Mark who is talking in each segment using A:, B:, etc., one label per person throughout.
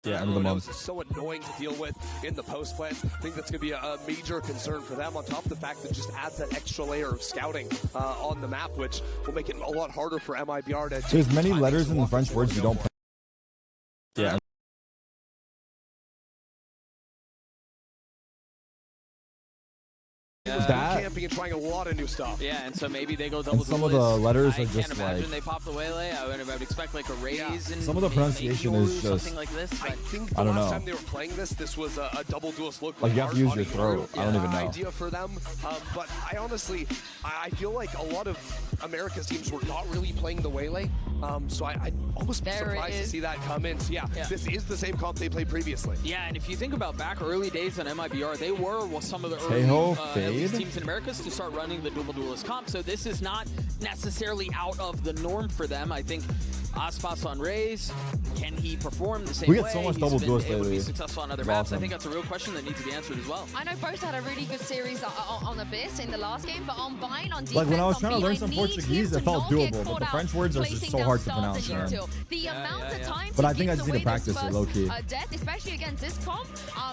A: Yeah, end of the month.
B: This is so annoying to deal with in the post plans. I think that's going to be a major concern for them, on top of the fact that it just adds that extra layer of scouting on the map, which will make it a lot harder for MIBR to...
A: There's many letters in the French words you don't... Yeah.
B: Camping and trying a lot of new stuff.
C: Yeah, and so maybe they go double.
A: And some of the letters are just
C: I can't imagine
A: like...
C: they pop the waylay. I would expect like a raise.
A: Yeah.
C: And
A: some of the pronunciation is just...
C: something like this.
B: I think the last time they were playing this was a double duelist look.
A: Like you have to use your throat. I don't even know.
B: Idea for them, but I honestly, I feel like a lot of America's teams were not really playing the waylay, so I'd almost be surprised to see that come in. So yeah, this is the same comp they played previously.
C: Yeah, and if you think about back early days on MIBR, they were some of the early teams in Americas to start running the double duelist comp. So this is not necessarily out of the norm for them. I think Aspas on Raze, can he perform the same way?
A: We get so much double duelist lately.
C: Be successful on other maps. I think that's a real question that needs to be answered as well.
D: I know Boast had a really good series on Abyss in the last game, but on Bind, on defense,
A: like when I was trying to learn some Portuguese, it felt doable, but the French words are just so hard to pronounce, man.
D: The amount of time
A: but I think I just need to practice it low-key.
D: Death, especially against this comp,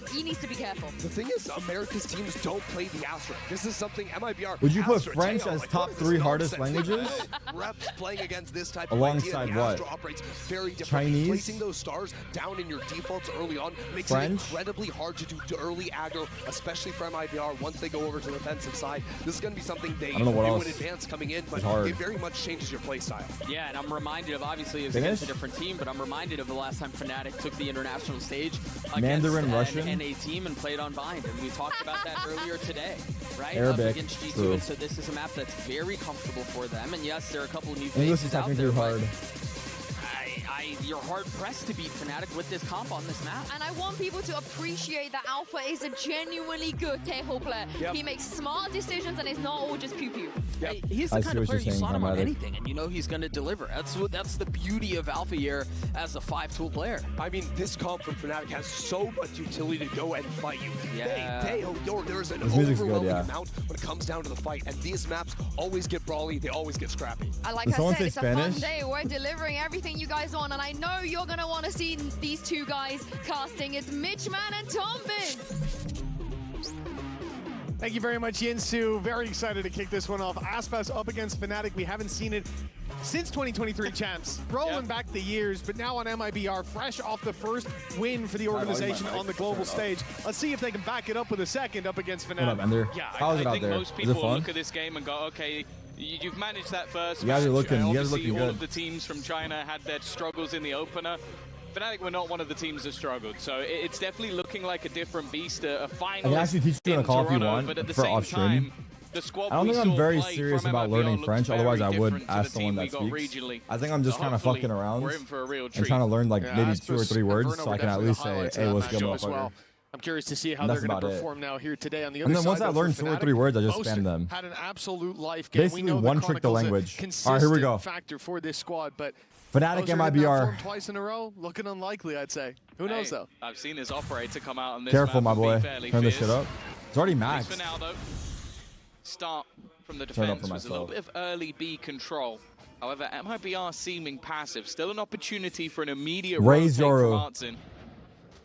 D: he needs to be careful.
B: The thing is, America's teams don't play the asterisk. This is something MIBR...
A: Would you put French as top 3 hardest languages?
B: Reps playing against this type of
A: alongside what?
B: Operates very different.
A: Chinese?
B: Placing those stars down in your defaults early on makes it incredibly hard to do early aggro, especially for MIBR once they go over to the defensive side. This is going to be something they do in advance coming in, but it very much changes your play style.
C: Yeah, and I'm reminded of, obviously, it's against a different team, but I'm reminded of the last time Fnatic took the international stage against an NA team and played on Bind, and we talked about that earlier today, right?
A: Arabic,
C: against G2, and so this is a map that's very comfortable for them, and yes, there are a couple of new
A: English
C: faces
A: is
C: out there,
A: hard.
C: You're hard-pressed to beat Fnatic with this comp on this map.
D: And I want people to appreciate that Alpha is a genuinely good Taeho player. He makes smart decisions and it's not all just pew-pew.
C: He's the kind of player you slot him on anything and you know he's going to deliver. That's the beauty of Alpha here as a 5-tool player.
B: I mean, this comp from Fnatic has so much utility to go and fight you. There's an overwhelming amount when it comes down to the fight, and these maps always get brawly, they always get scrappy.
D: Like I said, it's a fun day. We're delivering everything you guys want, and I know you're going to want to see these two guys casting. It's Mitchman and Tombin.
E: Thank you very much, Yinsu. Very excited to kick this one off. Aspas up against Fnatic. We haven't seen it since 2023 champs. Rolling back the years, but now on MIBR, fresh off the first win for the organization on the global stage. Let's see if they can back it up with a second up against Fnatic.
A: What up, Ender?
F: Yeah,
A: How's it out there?
F: Most people look at this game and go, okay, you've managed that first
A: match. You guys are looking good.
F: All of the teams from China had their struggles in the opener. Fnatic were not one of the teams that struggled, so it's definitely looking like a different beast, a final.
A: I can actually teach you in a call if you want,
F: but at the
A: for
F: same
A: off-stream.
F: time, the squad
A: I don't think I'm very serious about learning French, otherwise I would ask someone that speaks.
F: Regionally.
A: I think I'm just kind of fucking around and trying to learn like maybe 2 or 3 words so I can at least say, hey, what's good, motherfucker.
E: I'm curious to see how they're going to perform now here today on the other side.
A: And then once I learn 2 or 3 words, I just spam them.
E: Had an absolute life game.
A: Basically, one trick the language. All right, here we go.
E: Factor for this squad, but
A: Fnatic MIBR.
E: Twice in a row, looking unlikely, I'd say. Who knows though?
F: I've seen this operator come out on this.
A: Careful, my boy. Turn this shit up. It's already maxed.
F: For now, though, start from the defense was a little bit of early B control. However, MIBR seeming passive. Still an opportunity for an immediate
A: raise
F: from Martin.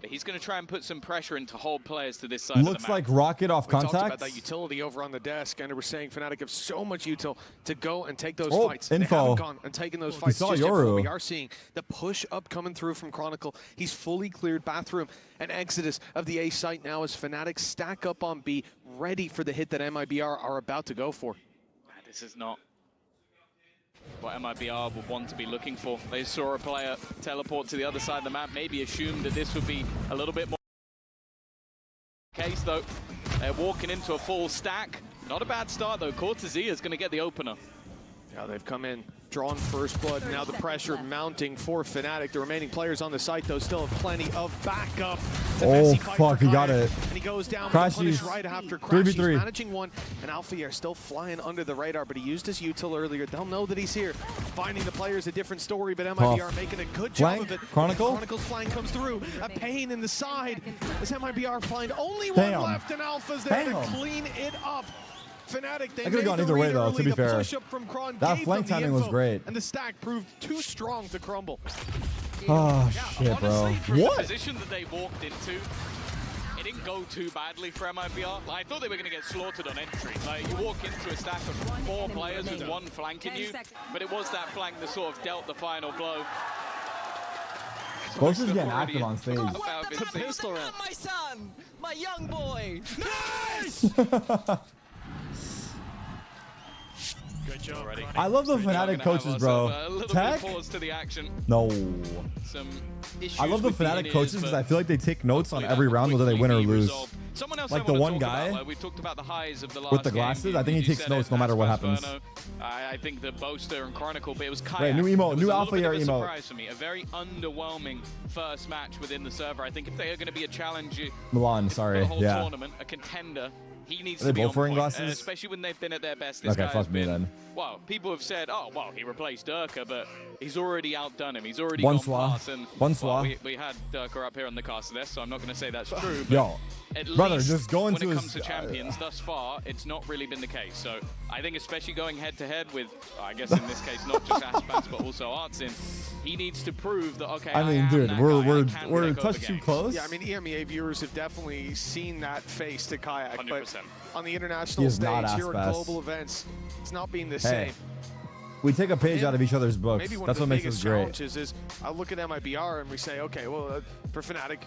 F: But he's going to try and put some pressure into hold players to this side of the map.
A: Looks like rocket off contact.
E: We talked about that utility over on the desk, and we're saying Fnatic have so much util to go and take those fights. They haven't gone and taken those fights just yet. We are seeing the push up coming through from Chronicle. He's fully cleared Bathroom and Exodus of the A site now as Fnatic stack up on B, ready for the hit that MIBR are about to go for.
F: This is not what MIBR would want to be looking for. They saw a player teleport to the other side of the map, maybe assumed that this would be a little bit more case though. They're walking into a full stack. Not a bad start though. Cortezia is going to get the opener.
E: Yeah, they've come in, drawn first blood. Now the pressure mounting for Fnatic. The remaining players on the site, though, still have plenty of backup.
A: Oh, fuck, he got it.
E: And he goes down
A: Crashies.
E: Right after
A: Crashies.
E: He's managing one, and Alpha are still flying under the radar, but he used his util earlier. They'll know that he's here. Finding the players a different story, but MIBR making a good job of it. Chronicle's flying comes through. A pain in the side as MIBR find only one left, and Alpha's there to clean it up. Fnatic, they could have
A: gone either way, though, to be fair. That flank timing was great.
E: And the stack proved too strong to crumble.
A: Oh, shit, bro. What?
F: The position that they walked into, it didn't go too badly for MIBR. Like, I thought they were going to get slaughtered on entry. Like, you walk into a stack of 4 players with 1 flanking you, but it was that flank that sort of dealt the final blow.
A: Boster's getting active on stage.
C: It's a pistol round. My son! My young boy!
E: Nice! Good job.
A: I love the Fnatic coaches, bro. Tech?
F: To the action.
A: No.
F: Some
A: I love the Fnatic coaches because I feel like they take notes on every round whether they win or lose. Like the one guy
F: we talked about the highs of the last
A: with the glasses, I think he takes notes no matter what happens.
F: I think the Boaster and Chronicle, but it was Kayak.
A: Right, new emote, new alpha year emote.
F: Surprise for me, a very underwhelming first match within the server. I think if they are going to be a challenge,
A: Milan, sorry,
F: the whole
A: yeah.
F: tournament, a contender. He needs
A: to
F: be
A: both
F: on
A: wearing
F: point,
A: glasses?
F: especially when they've been at their best. This
A: Okay,
F: guy
A: fuck
F: has
A: me
F: been,
A: then.
F: Well, people have said, oh, well, he replaced Durka, but he's already outdone him. He's already
A: Bonsoir.
F: gone past. And,
A: Bonsoir.
F: well, we had Durka up here on the cast of this, so I'm not going to say that's true. But
A: Yo,
F: at
A: brother,
F: least
A: just go into
F: when it
A: his,
F: comes to champions, thus far, it's not really been the case. So I think especially going head-to-head with, I guess in this case, not just Aspas, but also Artsin, he needs to prove that, okay,
A: I mean, dude, we're a touch too close.
E: Yeah, I mean, EMEA viewers have definitely seen that face to Kayak,
F: 100%.
E: but on the international stage, here at global events, it's not being the same.
A: We take a page out of each other's books.
E: Maybe one
A: That's
E: of
A: what
E: the
A: makes us
E: biggest
A: great.
E: challenges is I look at MIBR and we say, okay, well, for Fnatic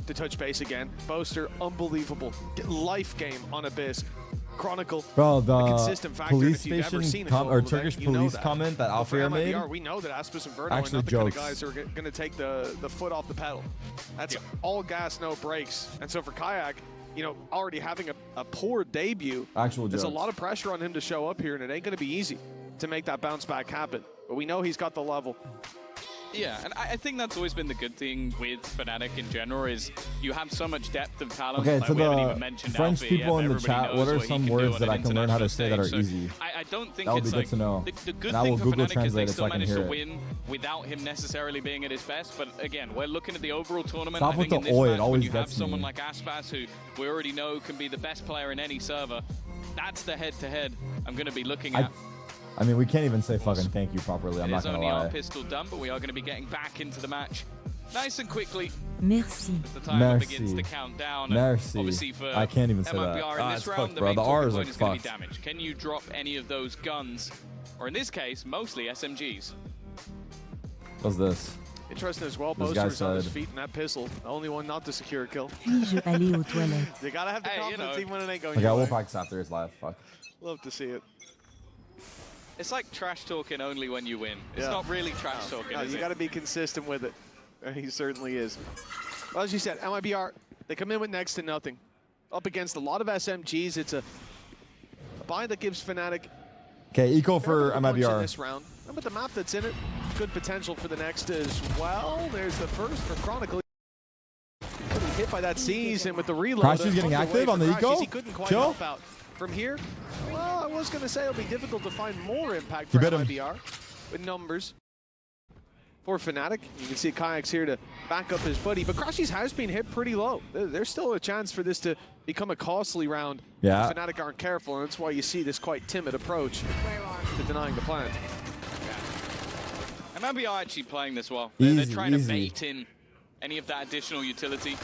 E: to touch base again, Boaster, unbelievable. Life game on Abyss. Chronicle,
A: bro, the
E: consistent factor.
A: police
E: if you've ever
A: station
E: seen
A: or Turkish police comment that Alfredo made.
E: We know that Aspas and Verno
A: actually
E: are not the
A: jokes.
E: kind of guys who are going to take the foot off the pedal. That's all gas, no brakes. And so for Kayak, you know, already having a poor debut, there's a lot of pressure on him to show up here, and it ain't going to be easy to make that bounce back happen. But we know he's got the level.
F: Yeah, and I think that's always been the good thing with Fnatic in general is you have so much depth of talent.
A: Okay,
F: like
A: to
F: we haven't
A: the
F: even mentioned
A: French
F: Alfie,
A: people in the chat, what are some words that I can learn how to say that are easy?
F: I don't think
A: that would
F: it's
A: be
F: like
A: good to know.
F: The good
A: and I
F: thing
A: will
F: for
A: Google
F: Fnatic is
A: translate
F: they
A: it so
F: still
A: I can
F: managed
A: hear
F: to
A: it.
F: win without him necessarily being at his best. But again, we're looking at the overall tournament.
A: Stop
F: I
A: with
F: think
A: the
F: in this
A: oi, it
F: match, when
A: always
F: you have
A: gets
F: someone
A: me.
F: like Aspas, who we already know can be the best player in any server, that's the head-to-head I'm going to be looking at.
A: I mean, we can't even say fucking thank you properly. I'm not going to lie.
F: It is only our pistol done, but we are going to be getting back into the match nice and quickly.
G: Merci.
F: As the timer begins to count down.
A: Merci.
F: Obviously for
A: I can't even say
F: MIBR
A: that.
F: in this round,
A: fucked,
F: the
A: bro.
F: main
A: The R's
F: point
A: are
F: is going to
A: fucked.
F: be damage. Can you drop any of those guns? Or in this case, mostly SMGs.
A: What's this?
E: Interesting as well,
A: This guy
E: Boaster's on his
A: said-
E: feet in that pistol. The only one not to secure a kill.
G: Puis-je aller aux toilettes?
E: They gotta have the confidence even when it ain't going
A: Okay,
E: your
A: we'll
E: way.
A: practice after his live. Fuck.
E: Love to see it.
F: It's like trash talking only when you win. It's not really trash talking,
E: No,
F: is
E: you
F: it?
E: got to be consistent with it. And he certainly is. Well, as you said, MIBR, they come in with next to nothing. Up against a lot of SMGs. It's a buy that gives Fnatic
A: Okay, eco for
E: a bunch in
A: MIBR.
E: this round. And with the map that's in it, good potential for the next as well. There's the first for Chronicle. Getting hit by that seize, and with the reload.
A: Crashy's getting active on the
E: Crashies,
A: eco.
E: He couldn't quite
A: Chill.
E: help out. From here, well, I was going to say it'll be difficult to find more impact
A: You
E: for
A: bit him.
E: MIBR with numbers. For Fnatic, you can see Kayak's here to back up his buddy, but Crashy's has been hit pretty low. There's still a chance for this to become a costly round
A: Yeah.
E: if Fnatic aren't careful, and that's why you see this quite timid approach to denying the plant.
F: MIBR actually playing this well.
A: Easy,
F: They're trying to
A: easy.
F: bait in any of that additional utility.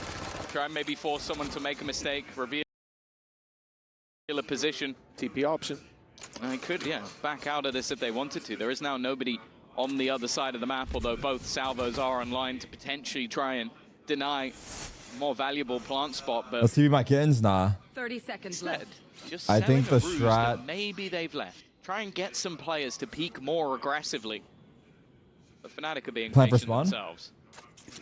F: Try and maybe force someone to make a mistake, reveal a position.
E: TP option.
F: And they could, yeah, back out of this if they wanted to. There is now nobody on the other side of the map, although both salvos are online to potentially try and deny more valuable plant spot. But
A: Let's see my kittens. Nah.
G: 30 seconds
F: instead,
G: left.
F: just
A: I think
F: selling
A: the
F: a ruse
A: strat-
F: that maybe they've left. Try and get some players to peak more aggressively. But Fnatic are being
A: Plan for
F: patient
A: spawn?
F: themselves.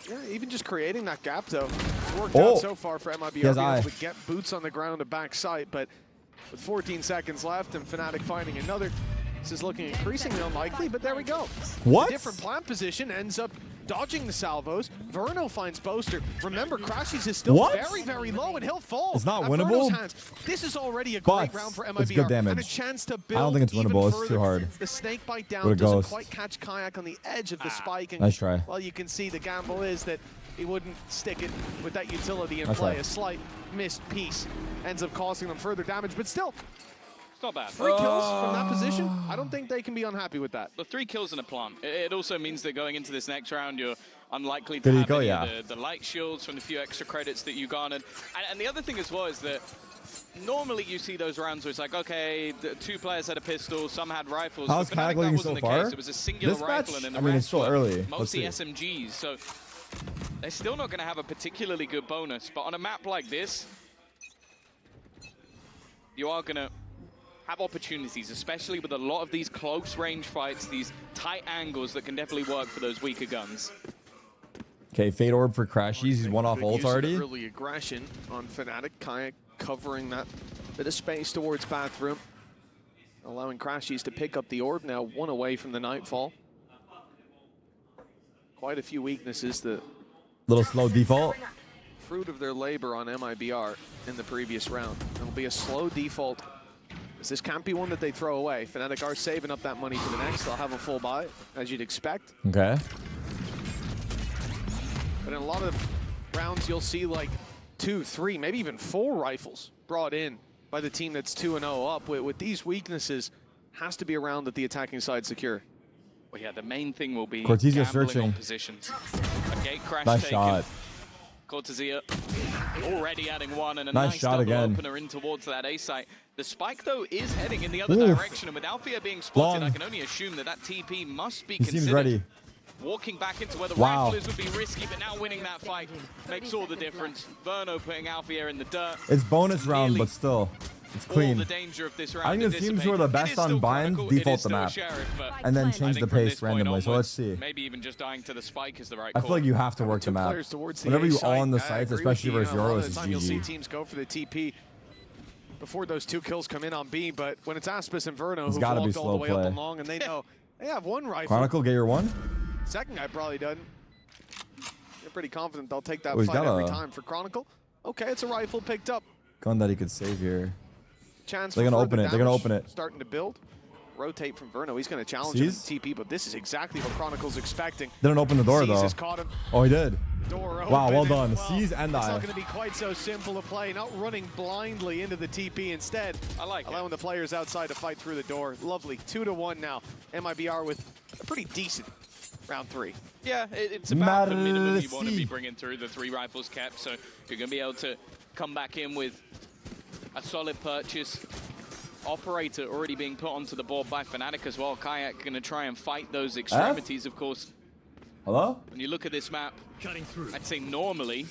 E: Yeah, even just creating that gap, though, it's worked
A: Oh.
E: out so far for MIBR.
A: Yes,
E: being
A: I-
E: able to get boots on the ground to back sight, but with 14 seconds left and Fnatic finding another, this is looking increasingly unlikely, but there we go.
A: What?
E: A different plant position ends up dodging the salvos. Verno finds Boaster. Remember, Crashies is still
A: What?
E: very, very low, and he'll fall.
A: It's not
E: at
A: winnable,
E: Verno's hands. This is already a
A: but
E: great round for
A: it's
E: MIBR.
A: good damage.
E: And a chance to build
A: I don't think it's
E: even
A: winnable. It's too
E: further.
A: hard.
E: The snake bite down
A: What a
E: doesn't
A: ghost.
E: quite catch Kayak on the edge of the spike. And,
A: Nice try.
E: well, you can see the gamble is that he wouldn't stick it with that utility in
A: Nice
E: play.
A: try.
E: A slight missed piece ends up causing them further damage, but still,
F: It's not bad.
E: 3 kills from that position. I don't think they can be unhappy with that.
F: The 3 kills in a plant. It also means that going into this next round, you're unlikely to have any of the light shields from the few extra credits that you garnered. And the other thing as well is that normally you see those rounds where it's like, okay, the 2 players had a pistol, some had rifles.
A: How's Kayak going so far?
F: It was a singular rifle, and then the
A: I mean, it's still early.
F: Mostly SMGs, so they're still not going to have a particularly good bonus. But on a map like this, you are going to have opportunities, especially with a lot of these close range fights, these tight angles that can definitely work for those weaker guns.
A: Okay, Fade Orb for Crashies. He's one off ult already.
E: Early aggression on Fnatic. Kayak covering that bit of space towards Bathroom, allowing Crashies to pick up the orb now, 1 away from the Nightfall. Quite a few weaknesses. The
A: little slow default.
E: Fruit of their labor on MIBR in the previous round. It'll be a slow default. This can't be one that they throw away. Fnatic are saving up that money for the next. They'll have a full buy, as you'd expect.
A: Okay.
E: But in a lot of rounds, you'll see like 2, 3, maybe even 4 rifles brought in by the team that's 2-0 up. With these weaknesses, has to be a round that the attacking side secure.
F: Well, yeah, the main thing will be
A: Cortezia
F: gambling
A: searching.
F: on positions. A gate crash
A: nice
F: taken.
A: shot.
F: Cortezia already adding 1 and a
A: nice
F: nice
A: shot
F: double
A: again.
F: Opener in towards that A site. The spike, though, is heading in the other direction, and with Alfia being spotted, I can only assume that that TP must be considered.
A: Seems ready.
F: Walking back into where the rifle is would be risky, but now winning that fight makes all the difference. Verno putting Alfia in the dirt.
A: It's bonus round, but still. It's clean.
F: The danger of this round
A: I think the teams who are the best on bind default the map and then change the pace randomly. So let's see.
F: Maybe even just dying to the spike is the right
A: I
F: call.
A: feel like you have to work the map. Whenever you all on the sites, especially versus Euros, it's
E: You'll see
A: GG.
E: teams go for the TP before those 2 kills come in on B, but when it's Aspis and Verno who've walked all the way up and long, and they know they have 1 rifle.
A: Chronicle, get your 1.
E: Second guy probably doesn't. They're pretty confident they'll take that fight every time. For Chronicle, okay, it's a rifle picked up.
A: Gun that he could save here.
E: Chance
A: They're gonna open it. They're gonna open it.
E: Starting to build. Rotate from Verno. He's gonna challenge him with TP, but this is exactly what Chronicle's expecting.
A: Didn't open the door though.
E: Has caught him.
A: Oh, he did.
E: Door open.
A: Wow, well done.
E: Well,
A: Seize and
E: it's
A: die.
E: not going to be quite so simple to play. Not running blindly into the TP instead.
F: I like
E: allowing the players outside to fight through the door. Lovely. 2-1 now. MIBR with a pretty decent round 3.
F: Yeah, it's about the minimum you want to be bringing through. The 3 rifles kept, so you're going to be able to come back in with a solid purchase. Operator already being put onto the board by Fnatic as well. Kayak going to try and fight those extremities, of course.
A: Hello?
F: When you look at this map, I'd say normally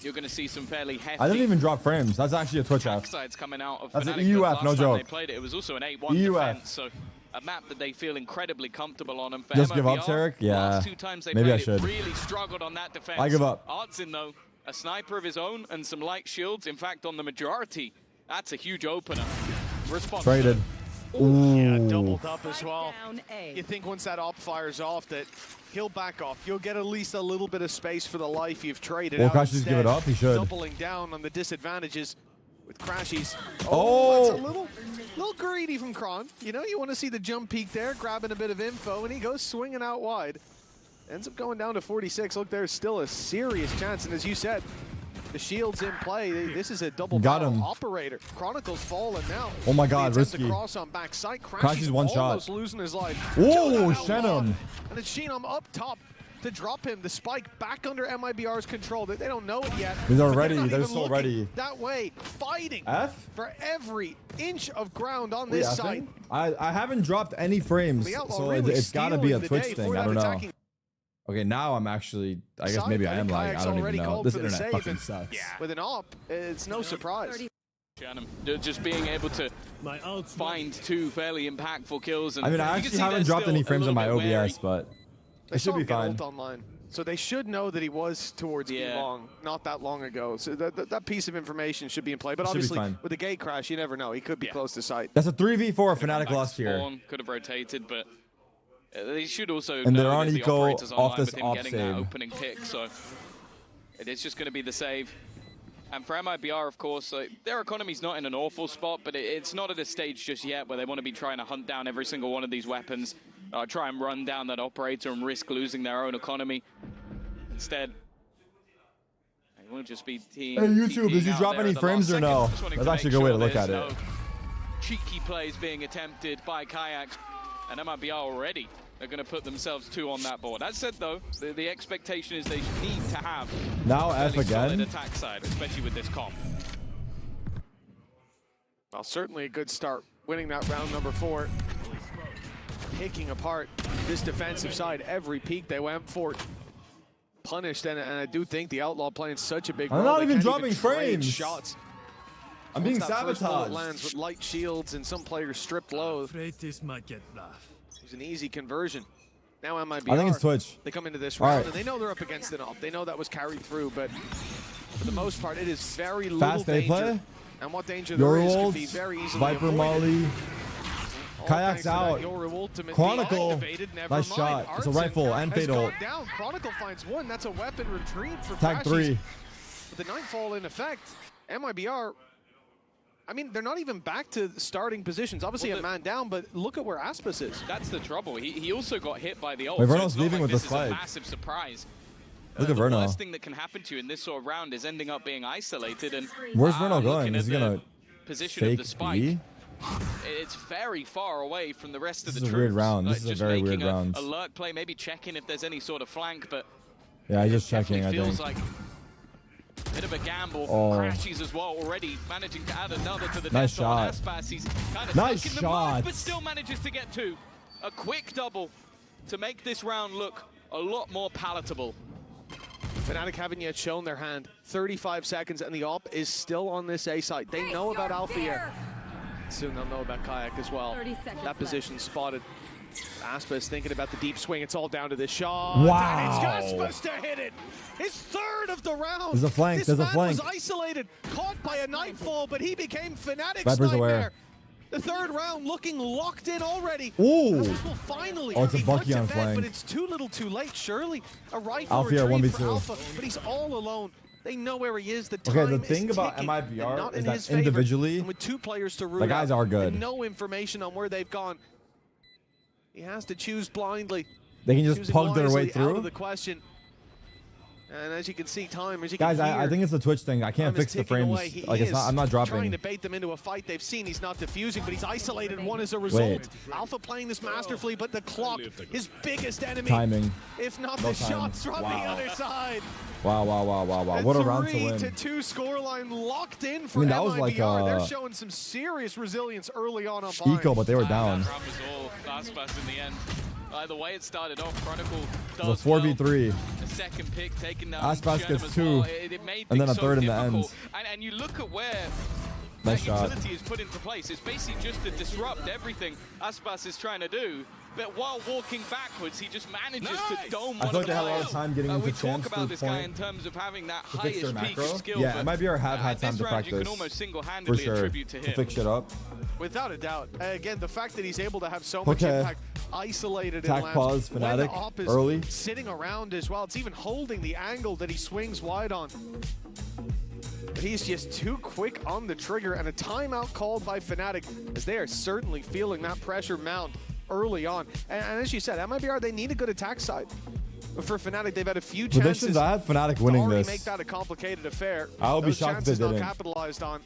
F: you're going to see some fairly hefty.
A: I didn't even drop frames. That's actually a Twitch app.
F: Sides coming out of
A: That's
F: Fnatic,
A: an EUF, no joke.
F: They played it. It was also an 8-1 defense, so a map that they feel incredibly comfortable on. And for
A: just
F: MIBR,
A: give up, Tarek? Yeah.
F: Last 2 times they
A: maybe
F: played
A: I should.
F: It, really struggled on that defense.
A: I give up.
F: Artsin, though, a sniper of his own and some light shields. In fact, on the majority, that's a huge opener. Response.
A: Traded.
E: Ooh. Yeah, doubled up as well. You think once that op fires off that he'll back off. You'll get at least a little bit of space for the life you've traded.
A: Will Crashies give it up? He should.
E: Doubling down on the disadvantages with Crashies.
A: Oh!
E: That's a little greedy from Kron. You know, you want to see the jump peek there, grabbing a bit of info, and he goes swinging out wide. Ends up going down to 46. Look, there's still a serious chance, and as you said, the shield's in play. This is a double barrel operator. Chronicle's fallen now.
A: Oh my God, risky.
E: Cross on backside.
A: Crashies one
E: almost
A: shot.
E: Losing his life.
A: Oh, Shenum.
E: And it's Shenum up top to drop him. The spike back under MIBR's control. They don't know it yet.
A: They're ready. They're so ready.
E: That way, fighting
A: for
E: every inch of ground on this side.
A: I haven't dropped any frames, so really it's got to be a Twitch thing. I don't know. Okay, now I'm actually, I guess maybe I am lagging. I don't even know. This internet fucking sucks.
E: Yeah. With an op, it's no surprise.
F: Just being able to find 2 fairly impactful kills. And
A: I mean, I actually haven't dropped any frames on my OBS, but it should be fine.
E: Online. So they should know that he was towards B long, not that long ago. So that piece of information should be in play. But obviously, with the gate crash, you never know. He could be close to sight.
A: That's a 3v4 Fnatic lost here.
F: Could have rotated, but they should also
A: and
F: know
A: they're on
F: that
A: eco
F: the operators
A: off this
F: with him
A: op
F: getting
A: save.
F: That opening pick, so it is just going to be the save. And for MIBR, of course, their economy's not in an awful spot, but it's not at a stage just yet where they want to be trying to hunt down every single one of these weapons, try and run down that operator and risk losing their own economy. Instead, it will just be team.
A: Hey, YouTube, did you drop any frames or no? That's actually a good way to look at it.
F: Cheeky plays being attempted by Kayaks, and MIBR already They're going to put themselves 2 on that board. That said, though, the expectation is they need to have
A: now
F: a
A: F again
F: solid attack side, especially with this comp.
E: Well, certainly a good start, winning that round number 4. Picking apart this defensive side. Every peak they went for punished, and I do think the Outlaw playing such a big role.
A: I'm not even dropping frames.
E: Shots.
A: I'm being sabotaged.
E: Lands with light shields and some players stripped low.
H: This might get rough.
E: It was an easy conversion. Now MIBR,
A: I think it's Twitch.
E: They come into this round and they know they're up against it all. They know that was carried through, but for the most part, it is very little danger.
A: Play.
E: And what danger there is could be very easily
A: Viper
E: avoided.
A: Molly. Kayak's out. Chronicle. Nice shot. It's a rifle and fatal.
E: Down. Chronicle finds one. That's a weapon retrieved for
A: Tag 3.
E: With the Nightfall in effect, MIBR, I mean, they're not even back to starting positions. Obviously a man down, but look at where Aspas is.
F: That's the trouble. He also got hit by the ult.
A: Wait, Verno's leaving with the spike.
F: This is a massive surprise.
A: Look at Verno.
F: The worst thing that can happen to you in this sort of round is ending up being isolated. And
A: where's Verno going? Is he gonna
F: position
A: fake
F: of the spike?
A: B?
F: It's very far away from the rest of the troops.
A: This is a weird round. This is a very weird round.
F: A lurk play, maybe checking if there's any sort of flank, but
A: yeah, just checking. I
F: feels
A: think.
F: Like a bit of a gamble.
A: Oh.
F: Crashes as well, already managing to add another to the
A: nice shot.
F: Aspas. He's kind of
A: nice
F: stuck in
A: shot.
F: the mud, but still manages to get 2. A quick double to make this round look a lot more palatable.
E: Fnatic haven't yet shown their hand. 35 seconds, and the op is still on this A site. They know about Alfia. Soon they'll know about Kayak as well. That position spotted. Aspas thinking about the deep swing. It's all down to this shot.
A: Wow.
E: And it's supposed to hit it. His 3rd of the round.
A: There's a flank.
E: This
A: There's a flank.
E: was isolated, caught by a Nightfall, but he became Fnatic's
A: Viper's
E: nightmare.
A: aware.
E: The 3rd round looking locked in already.
A: Ooh.
E: Aspas will finally.
A: Oh, it's a
E: he
A: Bucky
E: puts
A: on
E: it back,
A: flank.
E: but it's too little too late. Surely a rifle
A: Alfia
E: retrieve
A: 1v2.
E: for Alpha, but he's all alone. They know where he is. The time
A: okay, the thing
E: is
A: about
E: ticking,
A: MIBR is that
E: favor.
A: individually,
E: And with 2 players to root
A: the guys
E: out,
A: are good.
E: And no information on where they've gone. He has to choose blindly.
A: They can just
E: Choosing
A: pug their way
E: wisely
A: through.
E: Out of the question. And as you can see, time. As you
A: guys,
E: can hear,
A: I think it's the Twitch thing. I can't fix the frames. Like it's not. I'm not dropping.
E: Trying to bait them into a fight. They've seen he's not defusing, but he's isolated one as a result.
A: Wait.
E: Alpha playing this masterfully, but the clock, his biggest enemy.
A: Timing.
E: If not
A: No
E: the
A: time.
E: shots from
A: Wow.
E: the other side.
A: Wow! What a round to win.
E: 3-2 scoreline locked in for
A: I mean, that
E: MIBR.
A: was like
E: They're showing some serious resilience early on.
A: Eco, but they were down.
F: That round was all Aspas in the end. The way it started off, Chronicle
A: It was a 4v3.
F: Well. The second pick taken down.
A: Aspas gets 2,
F: well. It made
A: and then a
F: so
A: 3rd in the
F: difficult.
A: end.
F: And you look at where
A: Nice
F: that
A: shot.
F: utility is put into place. It's basically just to disrupt everything Aspas is trying to do. But while walking backwards, he just manages to dome one
A: I feel like
F: of
A: they had a lot
F: them.
A: of time getting into
F: We
A: chance
F: talk about
A: through
F: this guy in
A: point
F: terms of having that
A: to fix their
F: highest peak
A: macro.
F: of skill.
A: Yeah, MIBR have had time to
F: this round,
A: practice.
F: you can almost single-handedly
A: for sure.
F: attribute to him.
A: To fix shit up.
E: Without a doubt. Again, the fact that he's able to have so much impact, isolated
A: Attack
E: in labs,
A: pause,
E: when the
A: Fnatic,
E: op is
A: early.
E: sitting around as well. It's even holding the angle that he swings wide on. But he's just too quick on the trigger, and a timeout called by Fnatic, as they are certainly feeling that pressure mount early on. And as you said, MIBR, they need a good attack side. But for Fnatic, they've had a few chances.
A: Predictions, I had Fnatic winning
E: to
A: this.
E: make that a complicated affair.
A: I would be
E: Those
A: shocked if
E: chances
A: they
E: not
A: didn't.
E: capitalized on.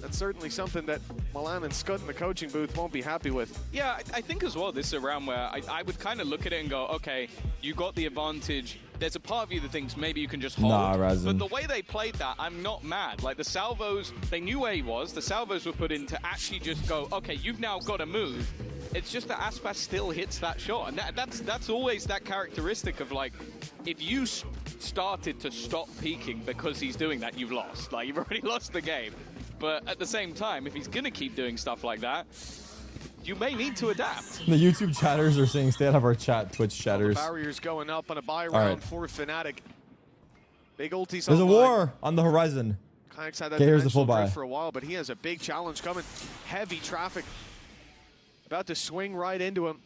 E: That's certainly something that Milan and Scott in the coaching booth won't be happy with.
F: Yeah, I think as well, this is a round where I would kind of look at it and go, okay, you got the advantage. There's a part of you that thinks maybe you can just hold.
A: Nah, Razin.
F: But the way they played that, I'm not mad. Like the salvos, they knew where he was. The salvos were put in to actually just go, okay, you've now got to move. It's just that Aspas still hits that shot. And that's always that characteristic of like, if you started to stop peaking because he's doing that, you've lost. Like you've already lost the game. But at the same time, if he's going to keep doing stuff like that, you may need to adapt.
A: The YouTube chatters are saying stay out of our chat, Twitch chatters.
E: The barriers going up on a buy round for Fnatic. Big ultis
A: There's
E: online.
A: a war on the horizon.
E: Kayak's had that
A: Okay, here's the full
E: dimensional
A: buy.
E: drift for a while, but he has a big challenge coming. Heavy traffic. About to swing right into him.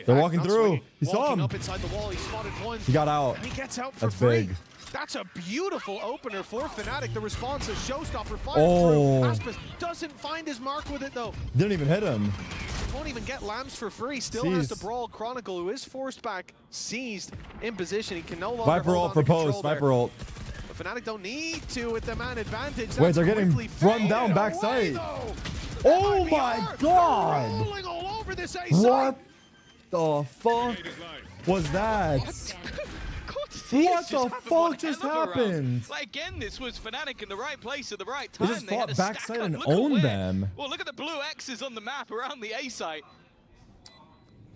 A: They're walking
E: Not
A: through.
E: swinging.
A: He saw
E: Walking
A: him.
E: up inside the wall. He spotted one.
A: He got out.
E: And he gets out for
A: That's
E: free.
A: big.
E: That's a beautiful opener for Fnatic. The response is showstopper fired
A: Oh.
E: through. Aspas doesn't find his mark with it though.
A: Didn't even hit him.
E: Won't even get Lambs for free. Still has to brawl Chronicle, who is forced back, seized in position. He can no longer
A: Viper
E: hold
A: ult
E: on
A: for
E: to control
A: post.
E: there.
A: Viper ult.
E: But Fnatic don't need to with the man advantage.
A: Wait, they're getting
E: quickly
A: run down
E: faded
A: backside.
E: away, though.
A: Oh
E: MIBR
A: my god!
E: rolling all over this A
A: What? the fuck was that? What the fuck just happened?
F: Like, again, this was Fnatic in the right place at the right time.
A: They just fought backside and owned them.
F: Well, look at the blue X's on the map around the A site.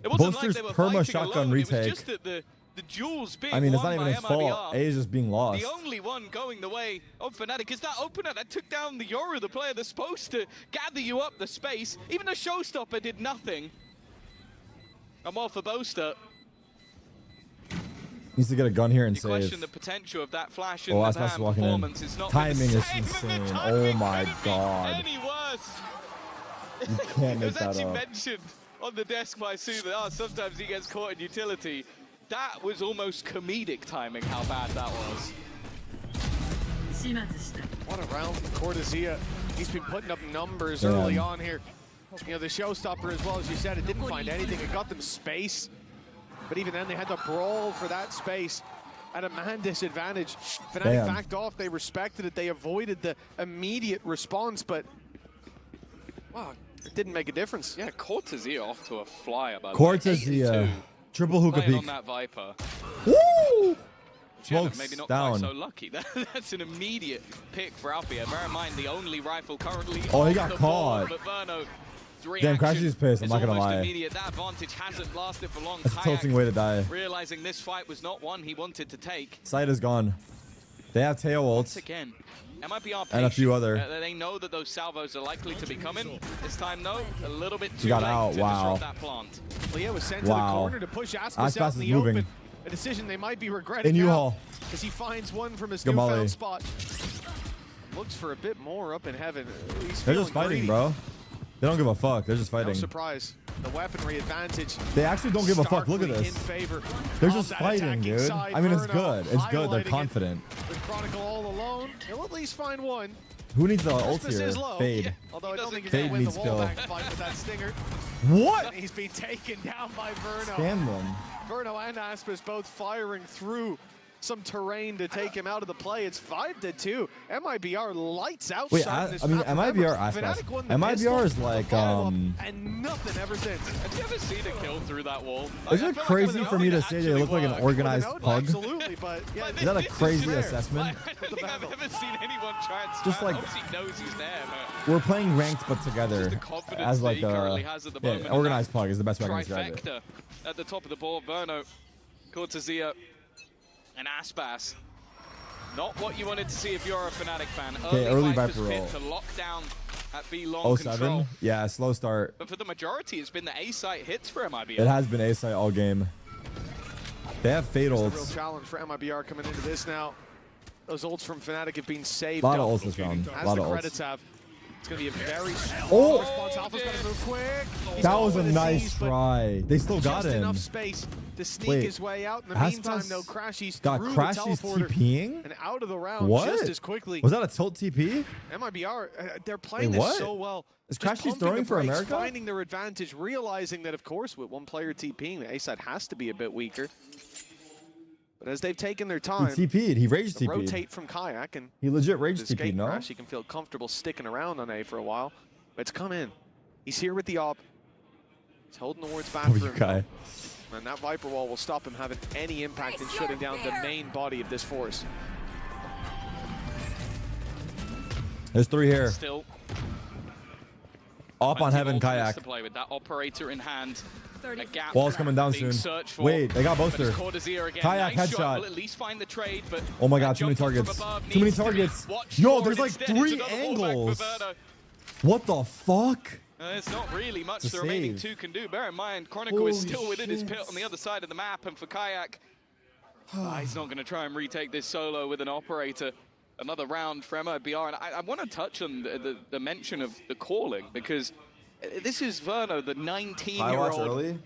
F: It wasn't like they were fighting
A: shotgun
F: alone.
A: retake.
F: It was just that the duels being
A: I mean, it's not
F: won
A: even his
F: by
A: fault. A is just being lost.
F: The only one going the way of Fnatic is that opener that took down the Yoru, the player that's supposed to gather you up the space. Even the Showstopper did nothing. I'm all for Boaster.
A: Needs to get a gun here and
F: you
A: save.
F: Question the potential of that flash in
A: the
F: performance is not
A: timing is insane. Oh my god.
F: Any worse.
A: You can't make
F: that up. It was actually
A: up.
F: mentioned on the desk by Sue that sometimes he gets caught in utility. That was almost comedic timing, how bad that was.
E: What a round from Cortezia. He's been putting up numbers early on here. You know, the Showstopper, as well as you said, it didn't find anything. It got them space. But even then, they had to brawl for that space at a man disadvantage. Fnatic backed off. They respected it. They avoided the immediate response, but wow, it didn't make a difference.
F: Yeah, Cortezia off to a flyer, by the way.
A: Cortezia. Triple hookah peek.
F: On that Viper.
A: Woo!
F: Smokes maybe not down. Quite so lucky. That's an immediate pick for Alfia. Bear in mind, the only rifle currently
A: he got caught.
F: But Verno,
A: damn, Crashy's pissed. I'm not gonna lie.
F: Immediate. That advantage hasn't lasted for long.
A: That's a tilting way to die.
F: Realizing this fight was not one he wanted to take.
A: Sight is gone. They have tail ults.
F: Once again, MIBR
A: and a few other.
F: They know that those salvos are likely to be coming. This time, though, a little bit too
A: got
F: late
A: out.
F: to disrupt that plant.
E: Leo was sent to the corner to push Aspas out in the
A: moving.
E: open. A decision they might be regretting
A: in
E: now.
A: U-Haul.
E: Because he finds one from his newfound spot. Looks for a bit more up in heaven.
A: They're just fighting, greedy. Bro. They don't give a fuck. They're just fighting.
E: No surprise. The weaponry advantage.
A: They actually don't give a fuck. Look at this. They're just fighting, dude. I mean, it's good. It's good. They're confident.
E: With Chronicle all alone, he'll at least find one.
A: Who needs the ult here? Fade.
E: Yeah. Although I don't think
A: Fade
E: win
A: needs
E: the
A: kill.
E: Fight with that stinger.
A: What?
E: He's being taken down by Verno.
A: Scam them.
E: Verno and Aspas both firing through some terrain to take him out of the play. It's 5-2. MIBR lights out.
A: Wait, I mean, MIBR, MIBR is like,
E: and nothing ever since.
F: Have you ever seen a kill through that wall?
A: Is it crazy for me to say they look like an organized pug?
E: Absolutely, but yeah,
A: is that a crazy assessment?
F: I don't think I've ever seen anyone try and
A: just like,
F: obviously knows he's there, but
A: we're playing ranked but together as like a organized pug is the best way I can describe it.
F: At the top of the board, Verno, Cortezia, and Aspas. Not what you wanted to see if you're a Fnatic fan.
A: Early Viper roll.
F: To lock down at B long
A: 07?
F: Control.
A: Yeah, slow start.
F: But for the majority, it's been the A site hits for MIBR.
A: It has been A site all game. They have fade ults.
E: Real challenge for MIBR coming into this now. Those ults from Fnatic have been saved.
A: A lot of ults this round.
E: As the credits have. It's going to be a very
A: strong
E: response. Alpha's going to move quick.
A: That was a nice try. They still got him.
E: Enough space to sneak his way out. In the meantime, no Crashy's
A: got Crashy's TPing
E: and out of the round just as quickly.
A: Was that a tilt TP?
E: MIBR, they're playing this so well.
A: Is Crashy's throwing for America?
E: Finding their advantage, realizing that, of course, with one player TPing, the A side has to be a bit weaker. But as they've taken their time,
A: he TP'd. He rage TP'd.
E: Rotate from Kayak and
A: he legit rage TP'd. No,
E: Crash, he can feel comfortable sticking around on A for a while. But it's come in. He's here with the op. He's holding the wards back for him. And that Viper wall will stop him having any impact in shutting down the main body of this force.
A: There's 3 here.
F: Still.
A: Up on heaven, Kayak.
F: To play with that operator in hand. A gap
A: Wall's coming down soon. Wait, they got Boaster. Kayak
F: nice
A: headshot.
F: At least find the trade, but
A: oh my god, too many targets. Too many targets. Yo, there's like 3 angles. What the fuck?
F: There's not really much the remaining 2 can do. Bear in mind, Chronicle is still within his pit on the other side of the map, and for Kayak, he's not going to try and retake this solo with an operator. Another round for MIBR, and I want to touch on the mention of the calling, because this is Verno, the 19-year-old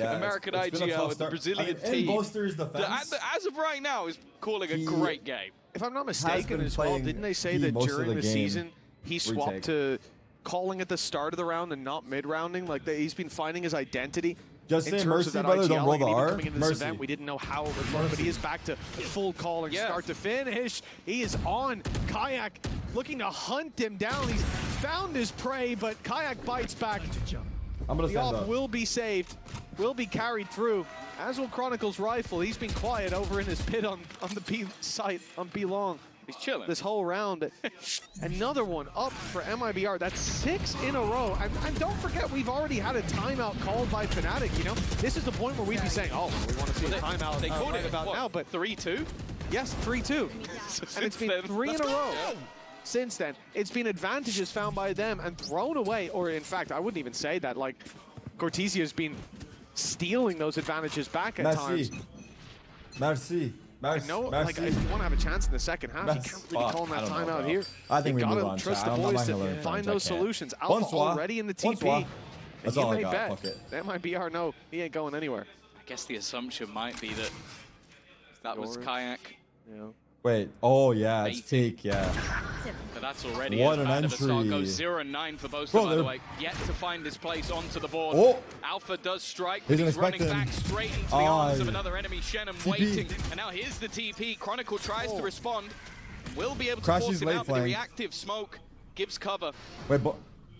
F: American IGL with the Brazilian team.
A: Boaster's defense.
F: As of right now, is calling a great game.
E: If I'm not mistaken as well, didn't they say that during the season he swapped to calling at the start of the round and not mid-rounding? Like he's been finding his identity.
A: Just say Mercy, brother, don't roll the R.
E: Coming into this event, we didn't know how it would work, but he is back to full calling, start to finish. He is on Kayak, looking to hunt him down. He's found his prey, but Kayak bites back.
A: I'm gonna stand
E: the
A: up.
E: will be saved, will be carried through, as will Chronicle's rifle. He's been quiet over in his pit on the B site, on B long.
F: He's chilling
E: this whole round. Another one up for MIBR. That's 6 in a row. And don't forget, we've already had a timeout called by Fnatic. You know, this is the point where we'd be saying, oh, we want to see a timeout.
F: They called it
E: about
F: what,
E: now, but
F: 3-2?
E: Yes, 3-2. And it's been 3 in a row. Since then, it's been advantages found by them and thrown away. Or in fact, I wouldn't even say that. Like, Cortesia's been stealing those advantages back at times.
A: Merci.
E: I know, like, if you want to have a chance in the second half, you can't really be calling that timeout here.
A: I think we
E: gotta trust the boys to find those solutions. Alpha already in the TP.
A: That's all I got. Fuck it.
E: That might be our no. He ain't going anywhere.
F: I guess the assumption might be that was Kayak.
E: Yeah.
A: Wait. Oh yeah, it's Take. Yeah.
F: But that's already
A: what
F: as
A: an
F: bad
A: entry.
F: of a start. Goes 0-9 for both, by the way. Yet to find his place onto the board.
A: Oh.
F: Alpha does strike, but he's running back straight into the arms of another enemy. Shannon waiting, and now here's the TP. Chronicle tries to respond. Will be able to force him out, but the reactive smoke gives cover.
A: Wait, but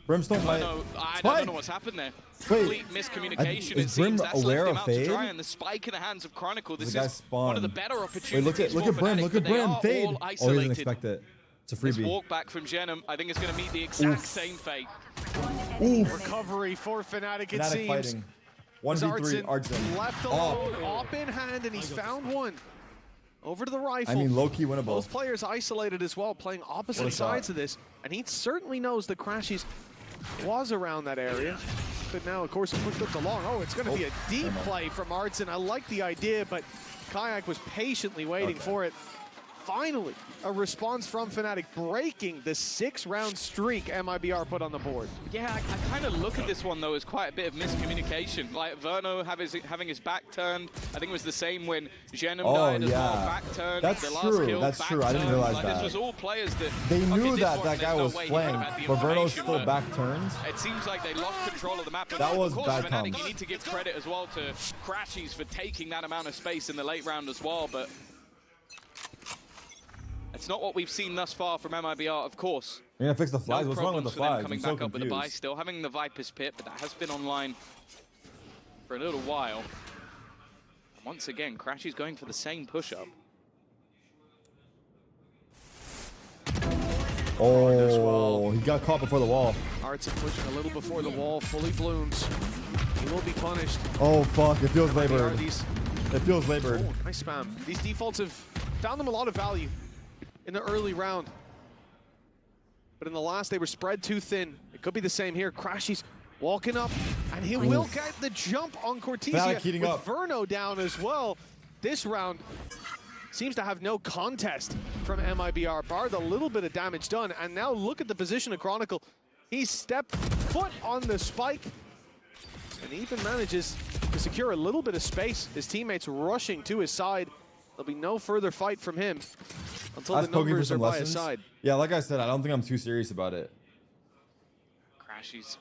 A: Brimstone might...
F: I don't know what's happened there. Complete miscommunication. It seems that's left him out to dry, and the spike in the hands of Chronicle. This is one of the better opportunities.
A: Wait, look at Brim, look at Brim, fade. Oh, he didn't expect it. It's a freebie.
F: This walk back from Genom, I think it's going to meet the exact same fate.
E: Recovery for Fnatic, it seems.
A: Fighting. 1v3, Artson.
E: Left alone, op in hand, and he's found one. Over to the rifle.
A: I mean, low-key winnable.
E: Both players isolated as well, playing opposite sides of this. And he certainly knows that Crashies was around that area. But now, of course, a quick look along. Oh, it's going to be a deep play from Artson. I like the idea, but Kayak was patiently waiting for it. Finally, a response from Fnatic, breaking the 6-round streak MIBR put on the board.
F: Yeah, I kind of look at this one, though, as quite a bit of miscommunication. Like, Verno having his back turned. I think it was the same when Genom died as well. Back turned.
A: That's true. That's true. I didn't realize that.
F: This was all players that...
A: They knew that guy was flanked, but Verno's still back turned.
F: It seems like they lost control of the map.
A: That was bad
F: Fnatic, you need to give credit as well to Crashies for taking that amount of space in the late round as well, but... It's not what we've seen thus far from MIBR, of course.
A: You're gonna fix the flags? What's wrong with the flags?
F: Coming back up with the buy, still having the Viper's Pit, but that has been online for a little while. Once again, Crashies going for the same push-up.
A: Oh, he got caught before the wall.
E: Artson pushing a little before the wall, fully blooms. He will be punished.
A: Oh, fuck, it feels labored. It feels labored.
E: Oh, nice spam. These defaults have found them a lot of value in the early round. But in the last, they were spread too thin. It could be the same here. Crashies walking up, and he will get the jump on Cortesia with Verno down as well. This round seems to have no contest from MIBR, bar the little bit of damage done. And now look at the position of Chronicle. He stepped foot on the spike, and he even manages to secure a little bit of space. His teammates rushing to his side. There'll be no further fight from him until the numbers are by his side.
A: Yeah, like I said, I don't think I'm too serious about it.
F: Crashies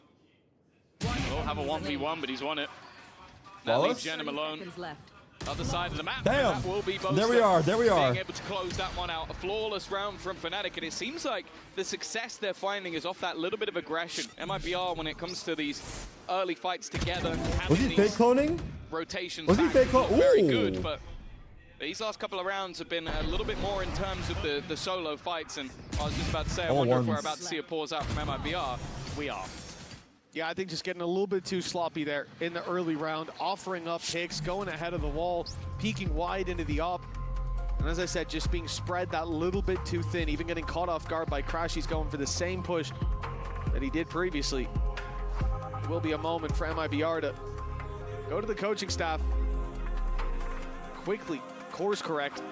F: will have a 1v1, but he's won it. That leaves Genom alone. Other side of the map.
A: Damn.
F: That will be both.
A: There we are. There we are.
F: Being able to close that one out. A flawless round from Fnatic, and it seems like the success they're finding is off that little bit of aggression. MIBR, when it comes to these early fights together,
A: was he fake cloning?
F: Rotations.
A: Was he fake cloning?
F: Very good, but these last couple of rounds have been a little bit more in terms of the solo fights. And I was just about to say, I wonder if we're about to see a pause out from MIBR. We are.
E: Yeah, I think just getting a little bit too sloppy there in the early round, offering up picks, going ahead of the wall, peeking wide into the op. And as I said, just being spread that little bit too thin, even getting caught off guard by Crashies going for the same push that he did previously. It will be a moment for MIBR to go to the coaching staff, quickly course correct,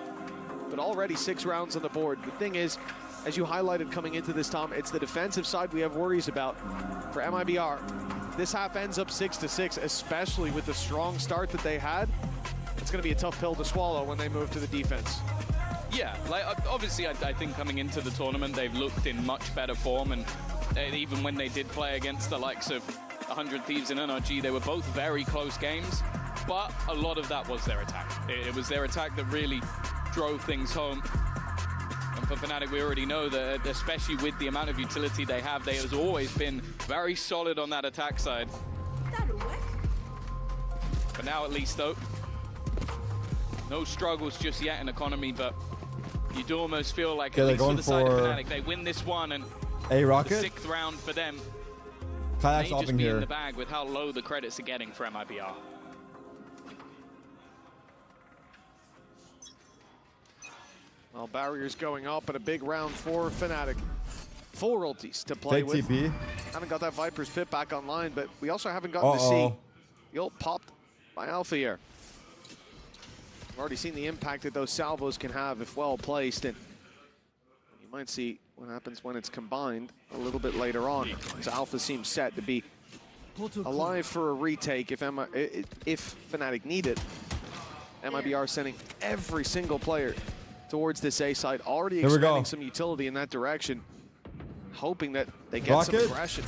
E: but already 6 rounds on the board. The thing is, as you highlighted coming into this, Tom, it's the defensive side we have worries about for MIBR. This half ends up 6-6, especially with the strong start that they had. It's going to be a tough pill to swallow when they move to the defense.
F: Yeah, like obviously I think coming into the tournament they've looked in much better form, and even when they did play against the likes of 100 Thieves and NRG, they were both very close games, but a lot of that was their attack. It was their attack that really drove things home. And for Fnatic, we already know that, especially with the amount of utility they have, they have always been very solid on that attack side. For now, at least, though. No struggles just yet in economy, but you do almost feel like, at least for the side of Fnatic, they win this one, and
A: a rocket.
F: The 6th round for them
A: may
F: just be in the bag with how low the credits are getting for MIBR.
E: Well, barriers going up, but a big round for Fnatic. Full royalties to play with.
A: TP.
E: Haven't got that Viper's pit back online, but we also haven't gotten to see the ult popped by Alpha here. We've already seen the impact that those salvos can have if well placed, and you might see what happens when it's combined a little bit later on. So Alpha seems set to be alive for a retake if Fnatic need it. MIBR sending every single player towards this A side, already expending some utility in that direction, hoping that they get some aggression.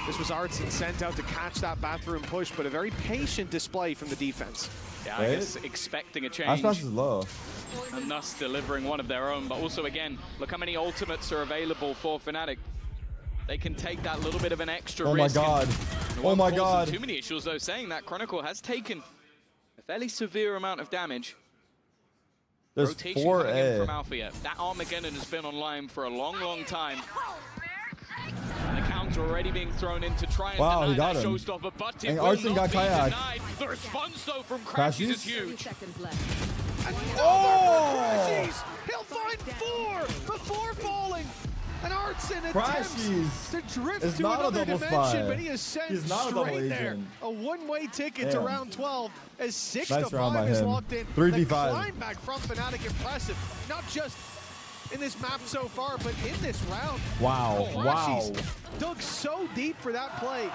E: This was Artson sent out to catch that bathroom push, but a very patient display from the defense.
F: Yeah, I guess expecting a change.
A: Aspas is low.
F: And thus delivering one of their own, but also again, look how many ultimates are available for Fnatic. They can take that little bit of an extra risk.
A: Oh my god. Oh my god.
F: Too many issues though, saying that Chronicle has taken a fairly severe amount of damage.
A: There's
F: rotation
A: 4A.
F: coming in from Alpha yet. That Armageddon has been online for a long, long time. And the counter already being thrown in to try and deny that showstopper, but it will not be denied. The response though from Crashies is huge.
E: Crashies! He'll find 4 before falling. And Artson attempts to drift to another dimension, but he is sent straight there. A one-way ticket to round 12 as 6 to 5 is locked in.
A: 3v5.
E: The climb back from Fnatic impressive, not just in this map so far, but in this round.
A: Wow, wow.
E: Dug so deep for that play,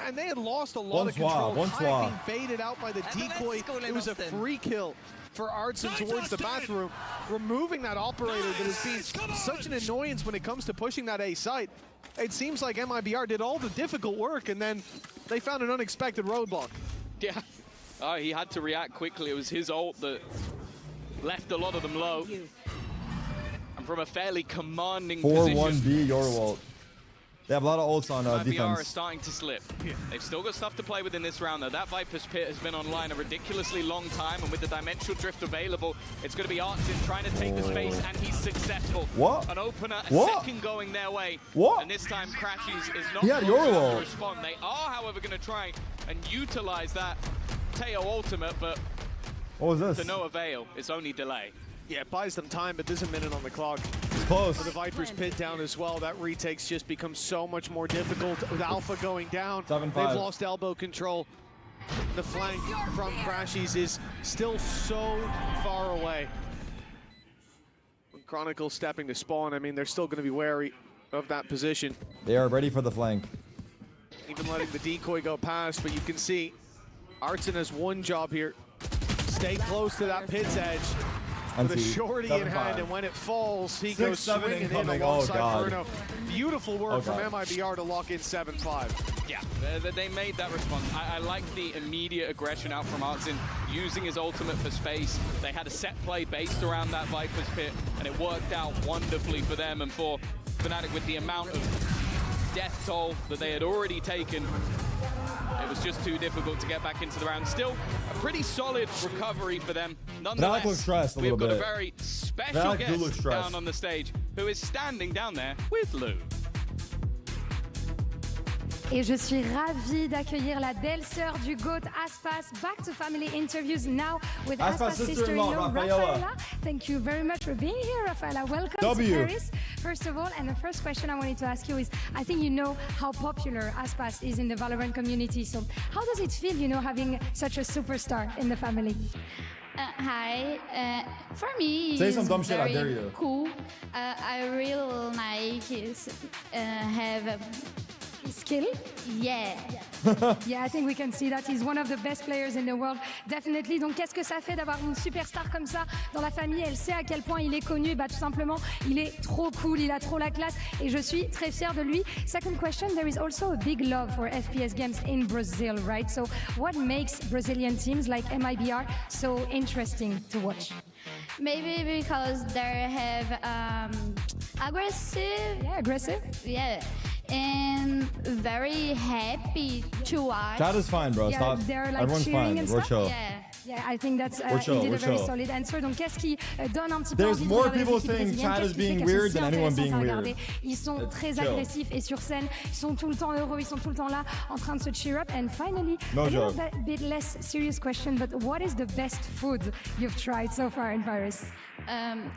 E: and they had lost a lot of control. Being baited out by the decoy. It was a free kill for Artson towards the bathroom, removing that operator that has been such an annoyance when it comes to pushing that A site. It seems like MIBR did all the difficult work, and then they found an unexpected roadblock.
F: Yeah, he had to react quickly. It was his ult that left a lot of them low. And from a fairly commanding position.
A: 4-1B, your ult. They have a lot of ults on defense.
F: MIBR is starting to slip. They've still got stuff to play with in this round, though. That Viper's Pit has been online a ridiculously long time, and with the Dimensional Drift available, it's going to be Artson trying to take the space, and he's successful.
A: What?
F: An opener, second going their way.
A: What?
F: And this time, Crashies is not
A: going
F: to respond. They are, however, going to try and utilize that Teo ultimate, but
A: what was this?
F: To no avail. It's only delay.
E: Yeah, it buys them time, but there's a minute on the clock.
A: It's close.
E: For the Viper's Pit down as well, that retake's just become so much more difficult with Alpha going down.
A: 7-5.
E: They've lost elbow control. The flank from Crashies is still so far away. When Chronicle stepping to spawn, I mean, they're still going to be wary of that position.
A: They are ready for the flank.
E: Even letting the decoy go past, but you can see Artson has one job here. Stay close to that pit's edge. With a shorty in hand, and when it falls, he goes swinging in alongside Bruno. Beautiful work from MIBR to lock in 7-5.
F: Yeah, they made that response. I like the immediate aggression out from Artson, using his ultimate for space. They had a set play based around that Viper's Pit, and it worked out wonderfully for them and for Fnatic with the amount of death toll that they had already taken. It was just too difficult to get back into the round. Still, a pretty solid recovery for them. Nonetheless, we've got a very special guest down on the stage who is standing down there with Lou.
H: Et je suis ravie d'accueillir la belle-sœur du GOAT, Aspas, back to family interviews now with Aspas' sister-in-law, Rafaela. Thank you very much for being here, Rafaela. Welcome to Paris, first of all. And the first question I wanted to ask you is, I think you know how popular Aspas is in the Valorant community. So how does it feel, you know, having such a superstar in the family?
I: Hi. For me,
A: say some dumb shit, I dare
I: you. Cool. I really like his
H: skill?
I: Yeah.
H: Yeah, I think we can see that. He's one of the best players in the world. Definitely. Donc, qu'est-ce que ça fait d'avoir une superstar comme ça dans la famille? Elle sait à quel point il est connu. Bah, tout simplement, il est trop cool, il a trop la classe et je suis très fière de lui. Second question, there is also a big love for FPS games in Brazil, right? So, what makes Brazilian teams like MIBR so interesting to watch?
I: Maybe because they have aggressive.
H: Yeah, aggressive.
I: Yeah. And very happy to watch.
A: Chat is fine, bro.
H: Yeah, they're like
A: everyone's
H: cheering
A: fine.
H: and
A: We're
H: stuff.
A: chill.
H: Yeah, I think that's indeed a very solid answer. Donc, qu'est-ce qui donne un petit peu
A: There's
H: envie de
A: more
H: regarder
A: people
H: les équipes
A: saying
H: brésiliennes?
A: Chad
H: Qu'est-ce
A: is
H: qui fait
A: being
H: qu'elles sont
A: weird
H: si
A: than anyone
H: intéressantes
A: being
H: à
A: weird.
H: regarder? Ils sont très
A: chill.
H: agressifs et sur scène, ils sont tout le temps heureux, ils sont tout le temps là en train de se cheer up. And finally,
A: No
H: a little
A: joke.
H: bit less serious question, but what is the best food you've tried so far in Paris?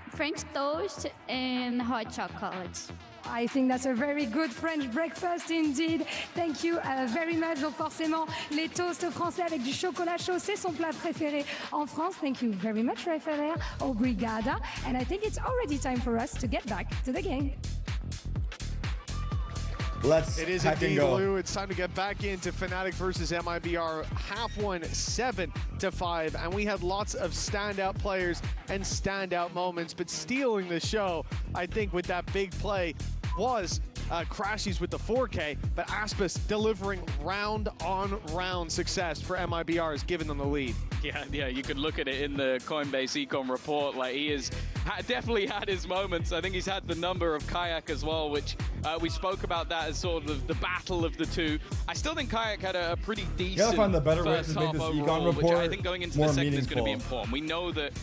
I: French toast and hot chocolate.
H: I think that's a very good French breakfast indeed. Thank you very much. Donc forcément, les toasts français avec du chocolat chaud, c'est son plat préféré en France. Thank you very much, Referer. Obrigada. And I think it's already time for us to get back to the game.
E: It is indeed, Lou. It's time to get back into Fnatic versus MIBR. Half one, 7-5, and we had lots of standout players and standout moments, but stealing the show, I think, with that big play was Crashies with the 4K, but Aspis delivering round-on-round success for MIBR has given them the lead.
F: Yeah, you could look at it in the Coinbase Econ report. Like, he has definitely had his moments. I think he's had the number of Kayak as well, which we spoke about that as sort of the battle of the two. I still think Kayak had a pretty decent
A: you gotta find the better way
F: first
A: to make
F: half
A: this
F: overall,
A: Econ report
F: which I think going into the second
A: meaningful.
F: is going to be important. We know that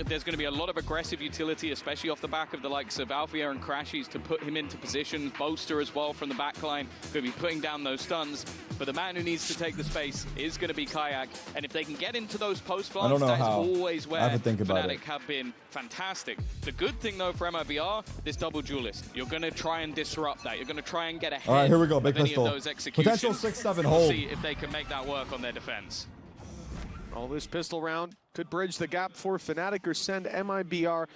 F: there's going to be a lot of aggressive utility, especially off the back of the likes of Alfia and Crashies, to put him into position. Boaster as well from the backline, going to be putting down those stuns. But the man who needs to take the space is going to be Kayak. And if they can get into those post plants, that's always where Fnatic have been fantastic. The good thing, though, for MIBR, this double duelist. You're going to try and disrupt that. You're going to try and get ahead
A: All right, here we go. Big
F: of any
A: pistol.
F: of those executions.
A: Potential 6-7
F: we'll
A: hold.
F: see if they can make that work on their defense.
E: All this pistol round could bridge the gap for Fnatic or send MIBR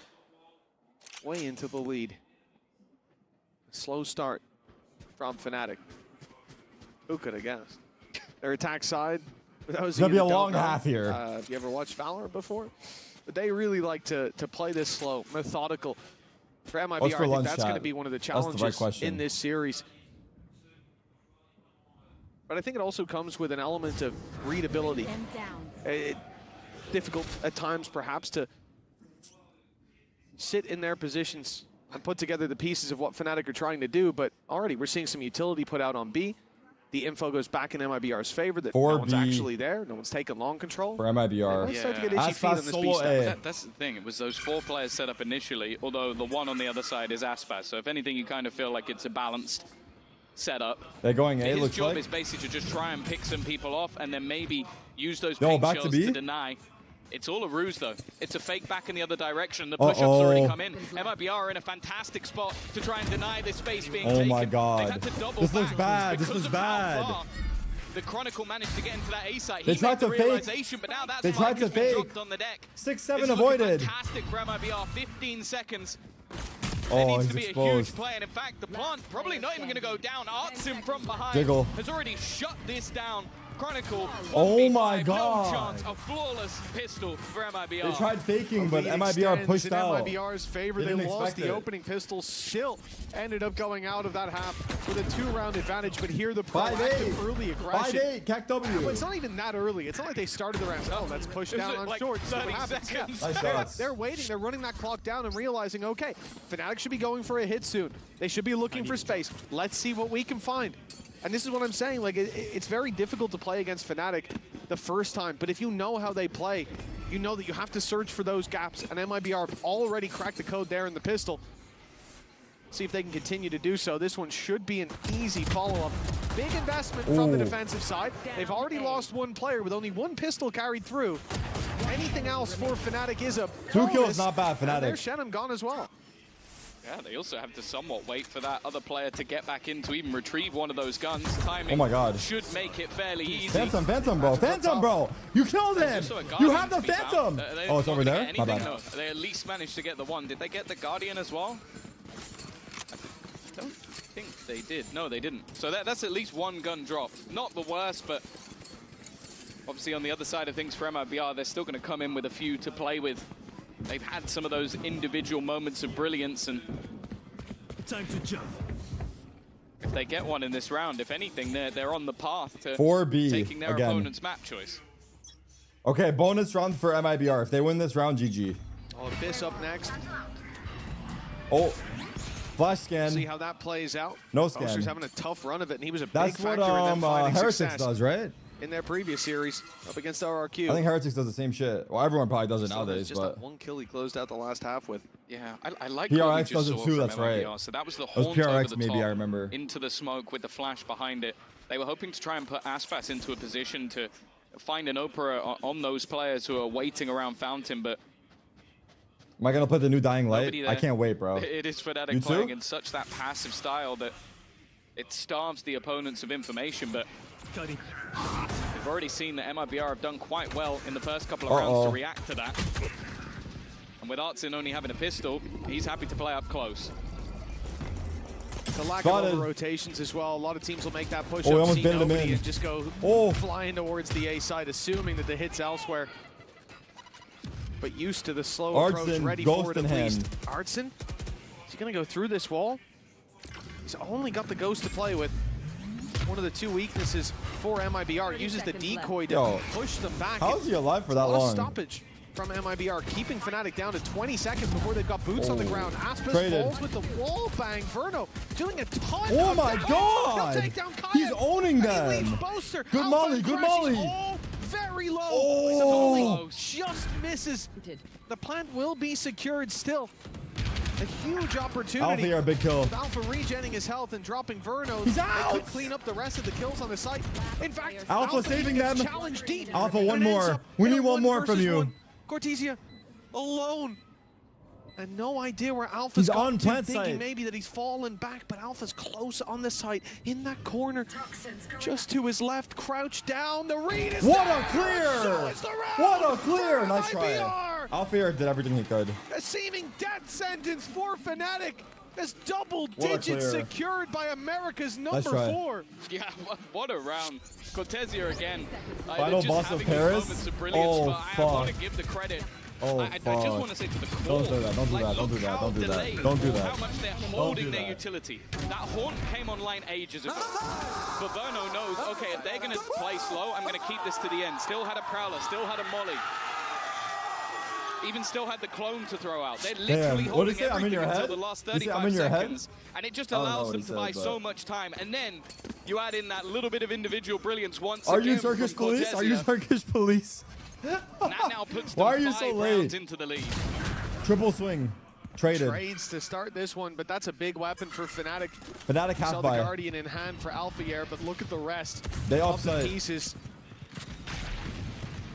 E: way into the lead. Slow start from Fnatic. Who could have guessed? Their attack side.
A: It's going to be a long half here.
E: Have you ever watched Valorant before? But they really like to play this slow, methodical. For MIBR, I think that's going to be one of the challenges in this series. But I think it also comes with an element of readability. Difficult at times, perhaps, to sit in their positions and put together the pieces of what Fnatic are trying to do. But already we're seeing some utility put out on B. The info goes back in MIBR's favor that no one's actually there. No one's taken long control.
A: For MIBR.
E: Let's start to get itchy feet on this B step.
F: That's the thing. It was those 4 players set up initially, although the one on the other side is Aspas. So if anything, you kind of feel like it's a balanced setup.
A: They're going A,
F: his job is basically to just try and pick some people off and then maybe use those pink shells to deny. It's all a ruse, though. It's a fake back in the other direction. The push-up's already come in. MIBR are in a fantastic spot to try and deny this space being taken.
A: Oh my God.
F: They've had to double
A: this looks
F: back
A: bad. This
F: because
A: looks
F: of
A: bad.
F: how far the Chronicle managed to get into that A site.
A: They tried to fake.
F: But now that's
A: they tried to fake.
F: On the deck.
A: 6-7 avoided.
F: Fantastic for MIBR. 15 seconds.
A: Oh,
F: needs
A: he's
F: to be
A: exposed.
F: a huge play, and in fact, the plant probably not even going to go down. Artsim from behind
A: Jiggle.
F: has already shut this down. Chronicle.
A: Oh my God.
F: No chance. A flawless pistol for MIBR.
A: They tried faking, but MIBR pushed out.
E: MIBR's favor. They lost the opening pistol. Still ended up going out of that half with a 2-round advantage. But here the proactive early aggression.
A: 5-8, CAC-W.
E: Well, it's not even that early. It's not like they started the round. Oh, let's push down on short.
F: 30 seconds.
A: Nice shots.
E: They're waiting. They're running that clock down and realizing, okay, Fnatic should be going for a hit soon. They should be looking for space. Let's see what we can find. And this is what I'm saying, like, it's very difficult to play against Fnatic the first time, but if you know how they play, you know that you have to search for those gaps, and MIBR have already cracked the code there in the pistol. See if they can continue to do so. This one should be an easy follow-up. Big investment from the defensive side. They've already lost 1 player with only 1 pistol carried through. Anything else for Fnatic is a bonus.
A: 2 kills, not bad, Fnatic.
E: There's Shenum gone as well.
F: Yeah, they also have to somewhat wait for that other player to get back in to even retrieve one of those guns. Timing
A: oh my God.
F: should make it fairly easy.
A: Phantom, bro. Phantom, bro. You killed him. You have the Phantom. Oh, it's over there? My bad.
F: No, they at least managed to get the one. Did they get the Guardian as well? I don't think they did. No, they didn't. So that's at least 1 gun drop. Not the worst, but obviously on the other side of things for MIBR, they're still going to come in with a few to play with. They've had some of those individual moments of brilliance, and
J: time to jump.
F: If they get one in this round, if anything, they're on the path to
A: 4B
F: taking their opponent's map choice.
A: Okay, bonus round for MIBR. If they win this round, GG.
E: Oh, Abyss up next.
A: Oh. Flash scan.
E: See how that plays out.
A: No scan.
E: Boaster's having a tough run of it, and he was a
A: That's
E: big factor in them
A: what
E: finding
A: Heretics
E: success
A: does, right?
E: in their previous series up against RRQ.
A: I think Heretics does the same shit. Well, everyone probably does it nowadays,
E: just
A: but
E: that one kill he closed out the last half with.
F: Yeah, I like
A: PRX does it too. That's right.
F: So that was the
A: haunt
F: over
A: PRX
F: the
A: maybe
F: top
A: I remember.
F: into the smoke with the flash behind it. They were hoping to try and put Aspas into a position to find an Opera on those players who are waiting around Fountain, but
A: am I gonna play the new Dying Light? I can't wait, bro.
F: It is Fnatic playing in such that passive style that it starves the opponents of information, but we've already seen that MIBR have done quite well in the first couple of rounds to react to that. And with Artsin only having a pistol, he's happy to play up close.
E: The lack of over rotations as well. A lot of teams will make that push
A: we
E: up,
A: almost
E: see
A: baited him
E: nobody,
A: in.
E: and just go flying towards the A side, assuming that the hit's elsewhere. But used to the slow approach, ready for it at least. Artsin, is he going to go through this wall? He's only got the ghost to play with. One of the two weaknesses for MIBR. Uses the decoy to push them back.
A: How is he alive for that long?
E: Stoppage from MIBR, keeping Fnatic down to 20 seconds before they've got boots on the ground. Aspas falls with the wall bang. Verno doing a ton
A: of my god! He's owning them! Good molly, good molly!
E: Very low. Just misses. The plant will be secured still. A huge opportunity.
A: Alpha here, big kill.
E: With Alpha regenning his health and dropping Verno.
A: He's out!
E: They could clean up the rest of the kills on the site. In fact,
A: Alpha saving them.
E: Challenge deep.
A: Alpha, one more. We need one more from you.
E: Cortesia alone. And no idea where Alpha's
A: on plant
E: thinking
A: site.
E: Maybe that he's fallen back, but Alpha's close on the site, in that corner, just to his left, crouched down. The read is
A: what
E: there.
A: A clear!
E: So is the
A: what a clear! Nice
E: IBR.
A: try. Alpha here did everything he could.
E: A seeming death sentence for Fnatic. That's double digits secured by America's number 4.
F: Yeah, what a round. Cortesia again.
A: Final boss of Paris. Oh,
F: fuck. I want to give the credit. I just want to say to the core,
A: don't do that, don't do that, don't do that, don't do that, don't do that.
F: How much they're holding their utility. That haunt came online ages ago. But Verno knows, okay, if they're going to play slow, I'm going to keep this to the end. Still had a Prowler, still had a Molly. Even still had the clone to throw out. They're literally holding everything until the last 35 seconds. And it just allows them to buy so much time. And then you add in that little bit of individual brilliance once again.
A: Are you Turkish police? Are you Turkish police?
F: That now puts
A: Why
F: them
A: are you
F: 5
A: so late?
F: rounds into the lead.
A: Triple swing. Traded.
E: Trades to start this one, but that's a big weapon for Fnatic.
A: Fnatic half
E: saw
A: buy.
E: the Guardian in hand for Alpha here, but look at the rest.
A: They
E: of the
A: offside.
E: pieces.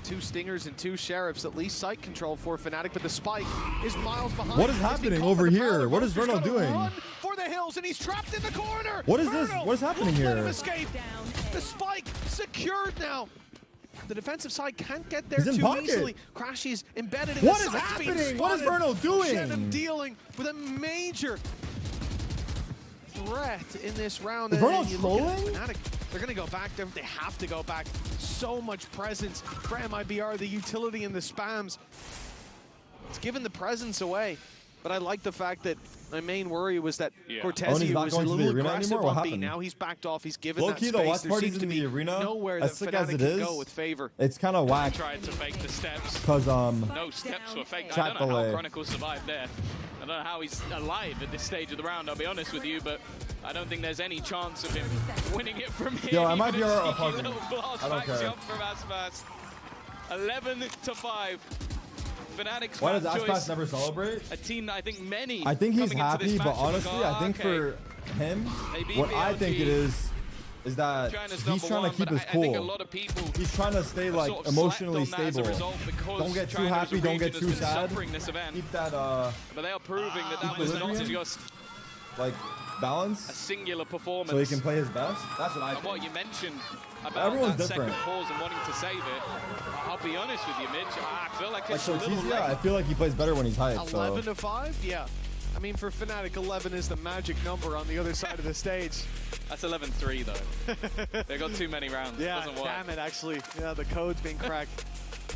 E: 2 Stingers and 2 Sheriffs, at least site control for Fnatic, but the spike is miles behind.
A: What is happening over here? What is Verno doing?
E: Run for the hills, and he's trapped in the corner.
A: What is this? What is happening here?
E: Let him escape. The spike secured now. The defensive side can't get there too easily. Crashy's embedded in
A: what
E: the
A: is
E: side.
A: happening? What is Verno doing?
E: Shenum dealing with a major threat in this round.
A: Is Verno trolling?
E: They're going to go back there. They have to go back. So much presence for MIBR, the utility and the spams. It's given the presence away. But I like the fact that my main worry was that Cortesia was a little aggressive on B. Now he's backed off. He's given that space.
A: The watch
E: there
A: parties
E: seems
A: in
E: to
A: the
E: be
A: arena,
E: nowhere that Fnatic can go with favor.
A: It's kind of whack.
F: Tried to fake the steps.
A: Because
F: no steps were faked. I don't know how Chronicle survived there. I don't know how he's alive at this stage of the round, I'll be honest with you, but I don't think there's any chance of him winning it from here.
A: Yo, I might be a
F: little blast back jump from Aspas. 11-5. Fnatic's
A: why does Aspas never celebrate?
F: A team that I think many.
A: I think he's happy, but honestly, I think for him, what I think it is that he's trying to keep his cool. He's trying to stay like emotionally stable. Don't get too happy, don't get too sad. Keep that
F: but they are proving that was not just
A: like balance.
F: A singular performance.
A: So he can play his best. That's what I think.
F: What you mentioned about that second pause and wanting to save it, I'll be honest with you, Mitch. I feel like it's a little late.
A: I feel like he plays better when he's hyped.
E: 11-5, yeah. I mean, for Fnatic, 11 is the magic number on the other side of the stage.
F: That's 11-3 though. They got too many rounds.
E: Yeah,
F: doesn't work.
E: Damn it, actually. Yeah, the code's being cracked.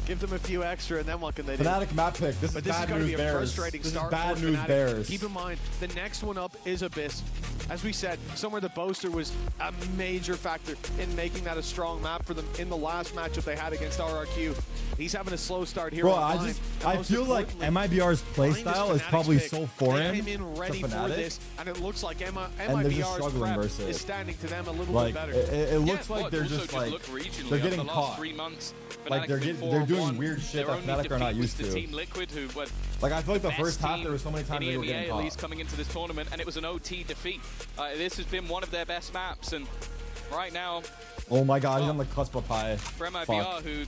E: Give them a few extra, and then what can they do?
A: Fnatic map pick. This is bad news, Bears. This is bad news, Bears.
E: Keep in mind, the next one up is Abyss. as we said, somewhere the Boaster was a major factor in making that a strong map for them in the last matchup they had against RRQ. He's having a slow start here.
A: Bro, I feel like MIBR's playstyle is probably so foreign
E: came in ready
A: to
E: for
A: Fnatic,
E: this, and it looks like
A: MIBR's
E: prep is standing to them a little
A: like,
E: bit better.
A: It looks like they're just like they're getting caught.
F: 3 months,
A: like they're doing weird shit that Fnatic are not used to.
F: Team Liquid, who were
A: like I feel like the first half there was so many times they were
F: EMEA
A: getting
F: at
A: caught.
F: least coming into this tournament, and it was an OT defeat. This has been one of their best maps, and right now,
A: oh my god, he's on the cusp of pie.
F: For MIBR, who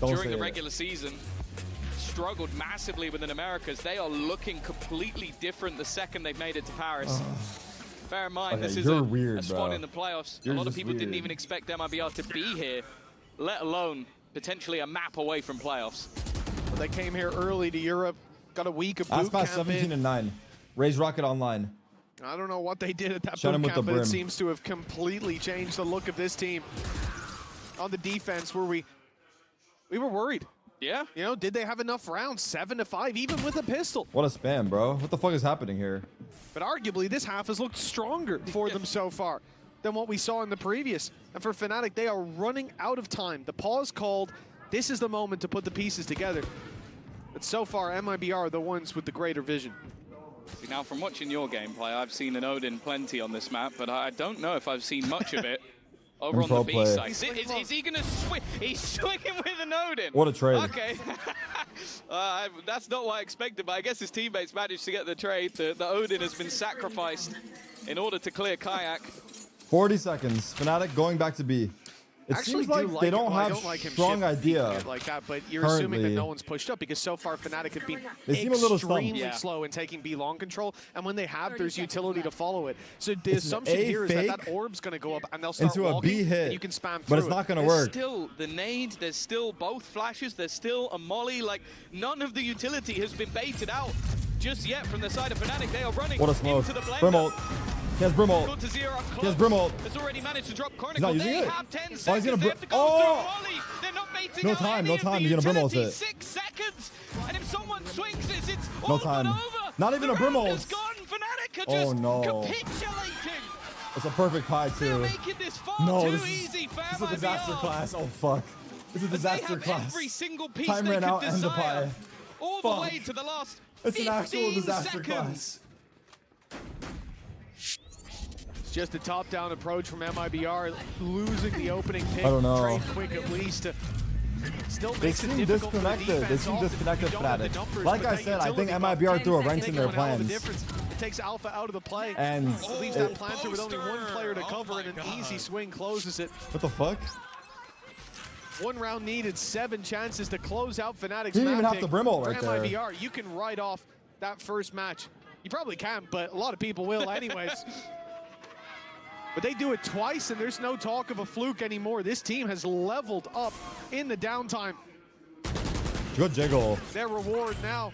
F: during the regular season struggled massively within Americas, they are looking completely different the second they've made it to Paris. Bear in mind, this is a spot in the playoffs. A lot of people didn't even expect MIBR to be here, let alone potentially a map away from playoffs.
E: But they came here early to Europe, got a week of boot camp
A: 17-9. Raise Rocket online.
E: I don't know what they did at that boot camp, but it seems to have completely changed the look of this team. On the defense, we were worried.
F: Yeah.
E: You know, did they have enough rounds? 7-5, even with a pistol.
A: What a spam, bro. What the fuck is happening here?
E: But arguably, this half has looked stronger for them so far than what we saw in the previous. And for Fnatic, they are running out of time. The pause called. This is the moment to put the pieces together. But so far, MIBR are the ones with the greater vision.
F: See, now from watching your gameplay, I've seen an Odin plenty on this map, but I don't know if I've seen much of it over on the B side. Is he going to swing? He's swinging with an Odin.
A: What a trade.
F: Okay. That's not what I expected, but I guess his teammates managed to get the trade. The Odin has been sacrificed in order to clear Kayak.
A: 40 seconds. Fnatic going back to B. It seems like they don't have strong idea
E: like that, but you're assuming that no one's pushed up because so far Fnatic have been extremely slow in taking B long control, and when they have, there's utility to follow it. So the assumption here is that orb's going to go up and they'll start
A: into a B hit,
E: and you can spam through
A: but it's not going to work.
F: There's still the nade, there's still both flashes, there's still a molly. Like, none of the utility has been baited out just yet from the side of Fnatic. They are running into the blender.
A: He has Brimult. He has Brimult.
F: Has already managed to drop
A: He's not using it.
F: Have 10 seconds.
A: Oh, he's gonna They're not baiting
F: no
A: time, no time. He's gonna Brimult it.
F: 6 seconds. And if someone swings this, it's
A: no
F: all
A: time.
F: over.
A: Not even a Brimult.
F: Fnatic are just capitulating.
A: It's a perfect pie too.
F: They're making this far too easy for
A: this is a disaster class. Oh fuck. This is a disaster class.
F: Every single piece
A: time ran out and the pie.
F: All the way to the last 15
A: It's an actual disaster
F: seconds.
A: class.
E: Just a top-down approach from MIBR, losing the opening pick.
A: I don't know.
E: Trade quick at least. Still
A: they seem disconnected. They seem disconnected, Fnatic. Like I said, I think MIBR threw a wrench in their plans.
E: It takes Alpha out of the play.
A: And
E: leaves that planter with only one player to cover, and an easy swing closes it.
A: What the fuck?
E: 1 round needed, 7 chances to close out Fnatic's
A: you didn't even have the Brimble right there.
E: MIBR, you can write off that first match. You probably can't, but a lot of people will anyways. But they do it twice, and there's no talk of a fluke anymore. This team has leveled up in the downtime.
A: Good jiggle.
E: Their reward now,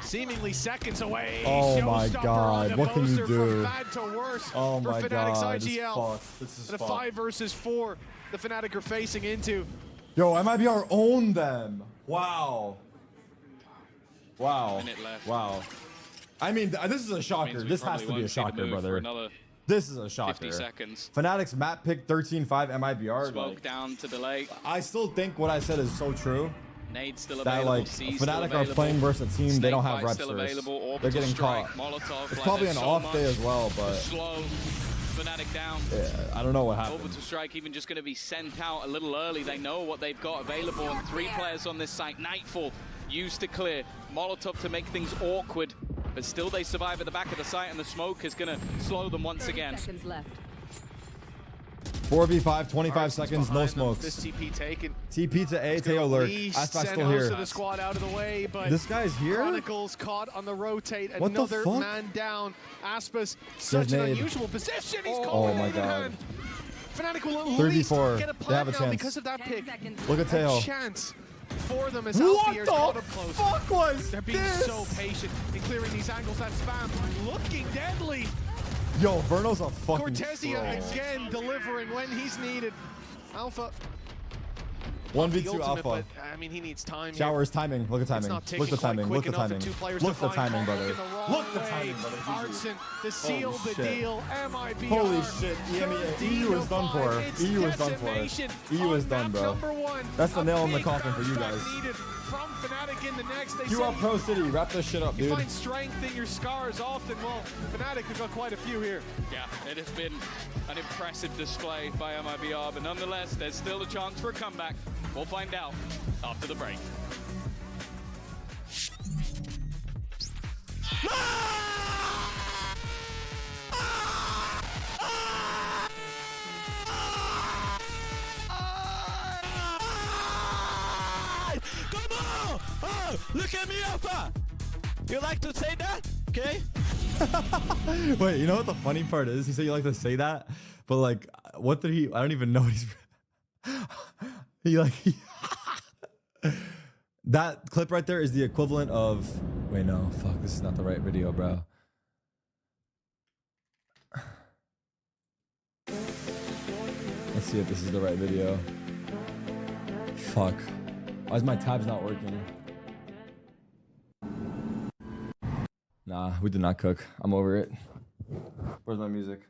E: seemingly seconds away.
A: Oh my god, what can you do?
E: From bad to worse
A: oh my
E: for
A: god,
E: Fnatic's IGL.
A: This is
E: and a 5 versus 4 the Fnatic are facing into.
A: Yo, MIBR own them. Wow. Wow. Wow. I mean, this is a shocker. This has to be a shocker, brother. This is a shocker.
F: 50 seconds.
A: Fnatic's map pick 13-5 MIBR.
F: Smoke down to delay.
A: I still think what I said is so true.
F: Nade still available.
A: That like Fnatic are playing versus a team they don't have repsters. They're getting caught. It's probably an off day as well, but
F: slow Fnatic down.
A: Yeah, I don't know what happened.
F: Orbital strike even just going to be sent out a little early. They know what they've got available. And 3 players on this site. Nightfall used to clear. Molotov to make things awkward. But still they survive at the back of the site, and the smoke is going to slow them once again.
A: 4v5, 25 seconds, no smokes.
E: This TP taken.
A: TP to A, Teo lurk. Aspas still here.
E: The squad out of the way, but
A: this guy's here?
E: Chronicles caught on the rotate.
A: What
E: Another
A: the fuck?
E: man down. Aspas, such an unusual position. He's called
A: my god.
E: Fnatic will at least
A: 34.
E: Get a
A: they have a
E: now
A: chance.
E: because of that pick.
A: Look at Teo.
E: A chance for them as
A: what
E: the
A: the fuck was
E: They're being
A: this?
E: so patient in clearing these angles. That spam looking deadly.
A: Yo, Verno's a fucking
E: Cortesia again delivering when he's needed. Alpha
A: 1v2 alpha.
E: But, I mean, he needs time.
A: Showers timing. Look at timing. Look the timing. Look the timing. Look the timing, brother. Look the timing, brother.
E: Artson to seal the deal. MIBR.
A: Holy shit. EU is done for. EU is done for. EU is done, bro. That's the nail in the coffin for you guys.
E: From Fnatic in the next,
A: You are Pro City. Wrap this shit up, dude.
E: You find strength in your scars often. Well, Fnatic have got quite a few here.
F: Yeah, it has been an impressive display by MIBR, but nonetheless, there's still a chance for a comeback. We'll find out after the break.
J: Oh, look at me, Alpha! You like to say that? Okay?
A: Wait, you know what the funny part is? He said you like to say that, but like, what did he? I don't even know what he's. That clip right there is the equivalent of. Wait, no, fuck, this is not the right video, bro. Let's see if this is the right video. Fuck. Why is my tabs not working? Nah, we did not cook. I'm over it. Where's my music?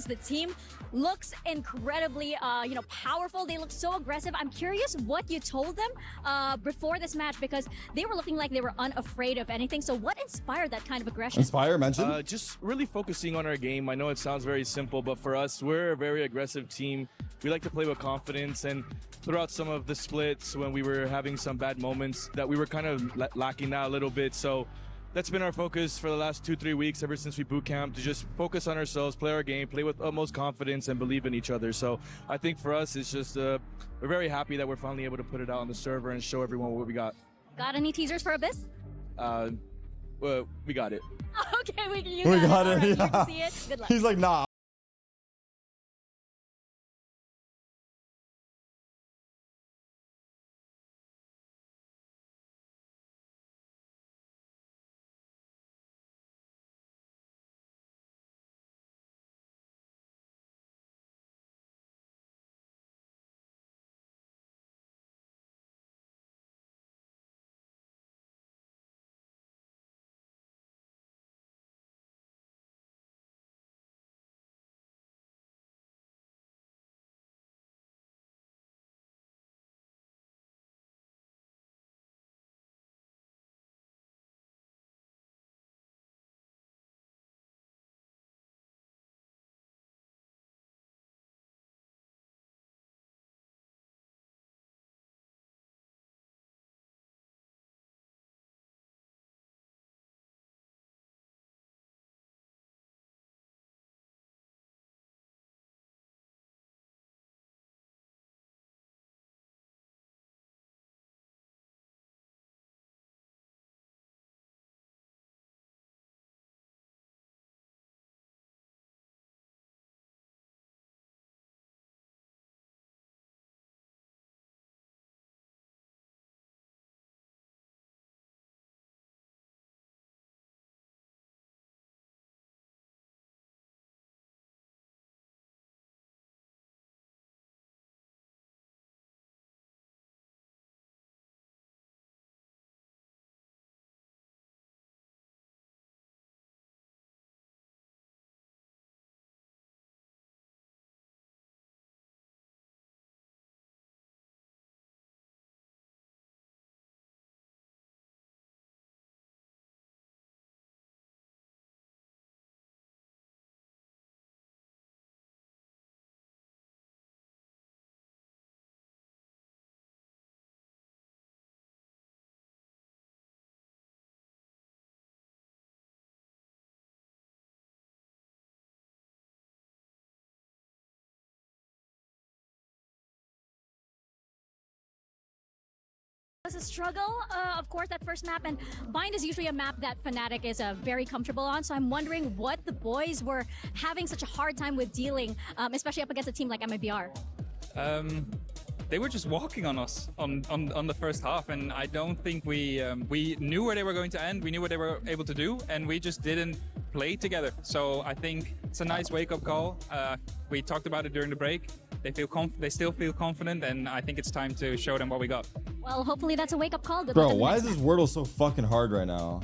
K: The team looks incredibly, powerful. They look so aggressive. I'm curious what you told them before this match, because they were looking like they were unafraid of anything. So what inspired that kind of aggression?
A: Inspire, mention?
L: Just really focusing on our game. I know it sounds very simple, but for us, we're a very aggressive team. We like to play with confidence, and throughout some of the splits when we were having some bad moments that we were kind of lacking that a little bit. So that's been our focus for the last 2-3 weeks ever since we boot camped, to just focus on ourselves, play our game, play with utmost confidence, and believe in each other. So I think for us, it's just we're very happy that we're finally able to put it out on the server and show everyone what we got.
K: Got any teasers for Abyss?
L: Well, we got it.
K: Okay, we
A: got it.
K: Right,
A: Yeah.
K: see it. Good luck.
A: He's like, nah.
K: It was a struggle, of course, that first map, and Bind is usually a map that Fnatic is very comfortable on, so I'm wondering what the boys were having such a hard time with dealing, especially up against a team like MIBR.
M: They were just walking on us on the first half, and I don't think we knew where they were going to end. We knew what they were able to do, and we just didn't play together. So I think it's a nice wake-up call. We talked about it during the break. They still feel confident, and I think it's time to show them what we got.
K: Well, hopefully that's a wake-up call. Good
A: Bro, why is this Wordle so fucking hard right now?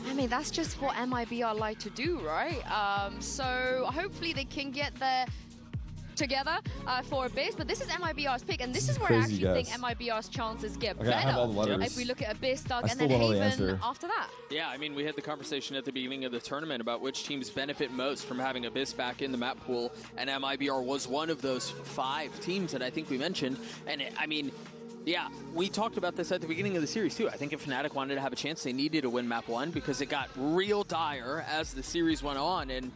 D: I mean, that's just what MIBR like to do, right? So hopefully they can get there together for Abyss, but this is MIBR's pick, and this is where I actually think MIBR's chances get better.
A: I have all the letters.
D: If we look at Abyss, Doug, and
A: then
D: Haven after that.
C: Yeah, I mean, we had the conversation at the beginning of the tournament about which teams benefit most from having Abyss back in the map pool, and MIBR was one of those 5 teams that I think we mentioned, and I mean, yeah, we talked about this at the beginning of the series too. I think if Fnatic wanted to have a chance, they needed to win map 1 because it got real dire as the series went on, and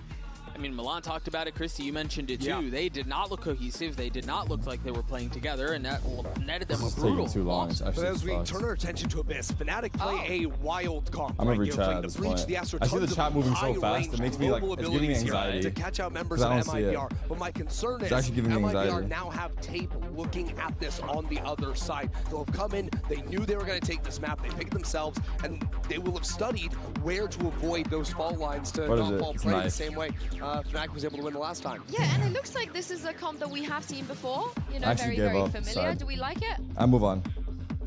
C: I mean, Milan talked about it. Christy, you mentioned it too. Yeah. They did not look cohesive. They did not look like they were playing together, and that netted them a brutal
A: too long.
B: But as we turn our attention to Abyss, Fnatic play a wild comp.
A: I'm every chat at this point. I see the chat moving so fast. It makes me like, it's giving me anxiety.
B: To catch out members of MIBR. But my concern is MIBR now have tape looking at this on the other side. They'll have come in, they knew they were going to take this map, they picked themselves, and they will have studied where to avoid those fault lines to not fall prey the same way Fnatic was able to win the last time.
D: Yeah, and it looks like this is a comp that we have seen before. You know, very, very familiar. Do we like it?
A: I move on.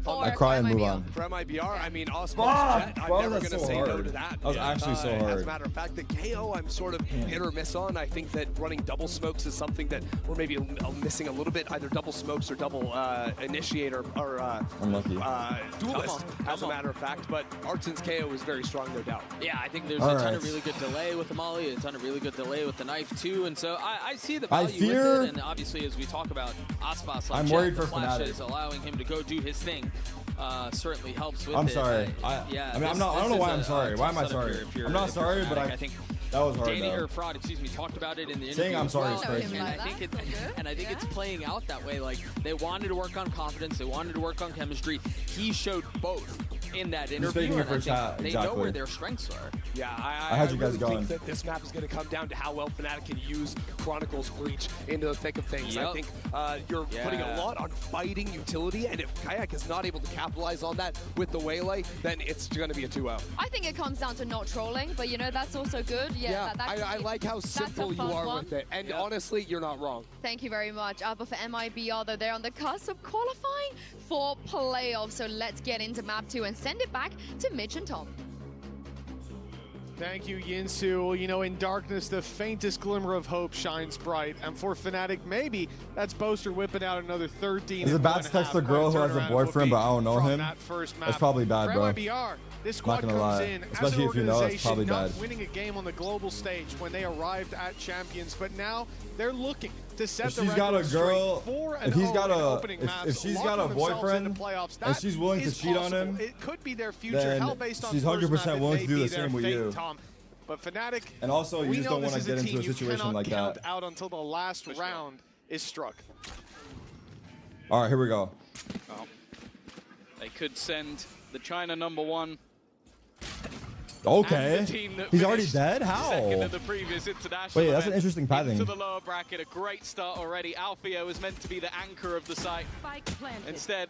D: for
A: cry and move on.
B: For MIBR, I mean, Jet, I'm never going to say no to that.
A: That was actually so hard.
B: As a matter of fact, the KO I'm sort of hit or miss on. I think that running double smokes is something that we're maybe missing a little bit, either double smokes or double initiator or duelist, as a matter of fact. But Artsen's KO is very strong, no doubt.
C: Yeah, I think there's a ton of really good delay with the Molly, a ton of really good delay with the knife too, and so I see the value with it. And obviously, as we talk about Aspas, like
A: I'm worried for Fnatic.
C: Allowing him to go do his thing certainly helps with
A: I'm
C: it.
A: sorry. I mean, I don't know why I'm sorry. Why am I sorry? I'm not sorry, but I think that was hard.
C: Danny or Fraud, excuse me, talked about it in the interview.
A: Saying I'm sorry is crazy.
C: And I think it's playing out that way. Like, they wanted to work on confidence, they wanted to work on chemistry. He showed both in that interview, and I think they know where their strengths are.
B: Yeah, I
A: had you guys
B: really
A: going.
B: think that this map is going to come down to how well Fnatic can use Chronicle's Breach into the thick of things. I think you're putting a lot on fighting utility, and if Kayak is not able to capitalize on that with the Waylay, then it's going to be a 2-0.
D: I think it comes down to not trolling, but you know, that's also good.
B: I like how simple you are with it, and honestly, you're not wrong.
D: Thank you very much. But for MIBR, though, they're on the cusp of qualifying for playoffs, so let's get into map 2 and send it back to Mitch and Tom.
E: Thank you, Yinsu. You know, in darkness, the faintest glimmer of hope shines bright. And for Fnatic, maybe that's Boaster whipping out another 13.
A: Is it bad to text a girl who has a boyfriend, but I don't know him? That's probably bad, bro.
E: This squad
A: not gonna lie. Especially if you know, it's probably bad.
E: Winning a game on the global stage when they arrived at Champions, but now they're looking to set the record
A: got a girl,
E: if
A: he's got a, if she's got a boyfriend and she's willing to cheat on him,
E: it could be their future.
A: Then she's 100% willing to do the same with you.
E: But Fnatic,
A: and also you just don't want to get into a situation like that.
E: Out until the last round is struck.
A: All right, here we go.
F: Oh. They could send the China #1.
A: Okay. He's already dead? How?
F: Second of the previous international
A: Wait, that's an interesting pathing.
F: Into the lower bracket, a great start already. Alfio was meant to be the anchor of the site. Instead,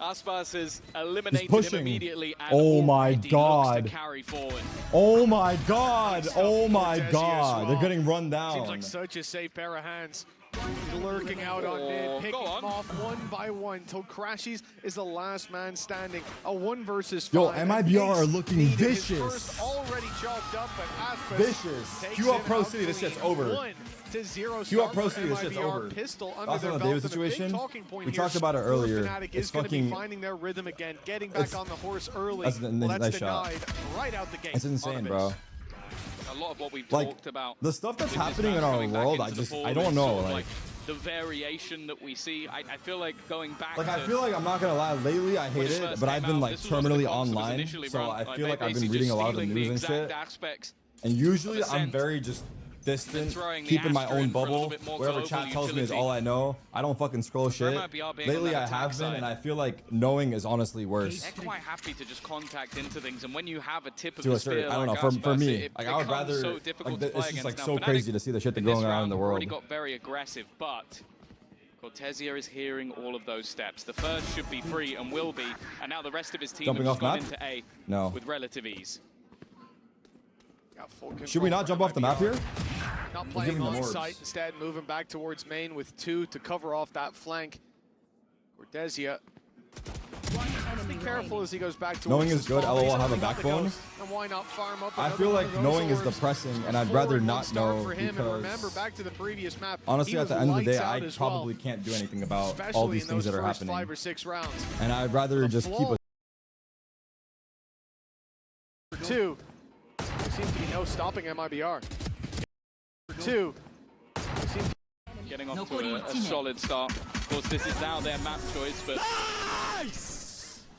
F: Aspas has eliminated him immediately. And
A: oh my god.
F: To carry forward.
A: Oh my god. Oh my god. They're getting run down.
E: Seems like such a safe pair of hands. Lurking out on mid, picking them off one by one till Crashies is the last man standing. A 1 versus 5.
A: Yo, MIBR are looking vicious.
E: Already chalked up, but Aspas
A: vicious. Q up Pro City, this shit's over.
E: 1-0
A: Q up Pro City, this shit's over. Also, on the David situation, we talked about it earlier. It's fucking
E: finding their rhythm again, getting back on the horse early.
A: That's a nice shot.
E: Right out the gate.
A: It's insane, bro.
F: A lot of what we've talked about.
A: The stuff that's happening in our world, I don't know.
F: Like the variation that we see, I feel like going back.
A: Like I feel like I'm not gonna lie. Lately, I hate it, but I've been like terminally online, so I feel like I've been reading a lot of the news and shit. And usually, I'm very just distant, keeping my own bubble. Wherever chat tells me is all I know. I don't fucking scroll shit. Lately I have been, and I feel like knowing is honestly worse.
F: They're quite happy to just contact into things, and when you have a tip of the spear,
A: I don't know. For me, like I would rather.
F: So difficult
A: like,
F: to play
A: it's just like
F: against.
A: so crazy to see the shit that's going on in the world.
F: Already got very aggressive, but Cortesia is hearing all of those steps. The first should be free and will be, and now the rest of his team have gone into A with relative ease.
A: Should we not jump off the map here?
E: Not playing on site, instead moving back towards main with 2 to cover off that flank. Cortesia. Be careful as he goes back towards
A: knowing is good. LOL have a backbone.
E: And why not farm up?
A: I feel like knowing is depressing, and I'd rather not know because
E: remember, back to the previous map,
A: honestly, at the end of the day, I probably can't do anything about all these things that are happening.
E: 5 or 6 rounds.
A: And I'd rather just keep it.
E: 2. There seems to be no stopping MIBR. 2.
F: Getting off to a solid start. Of course, this is now their map choice, but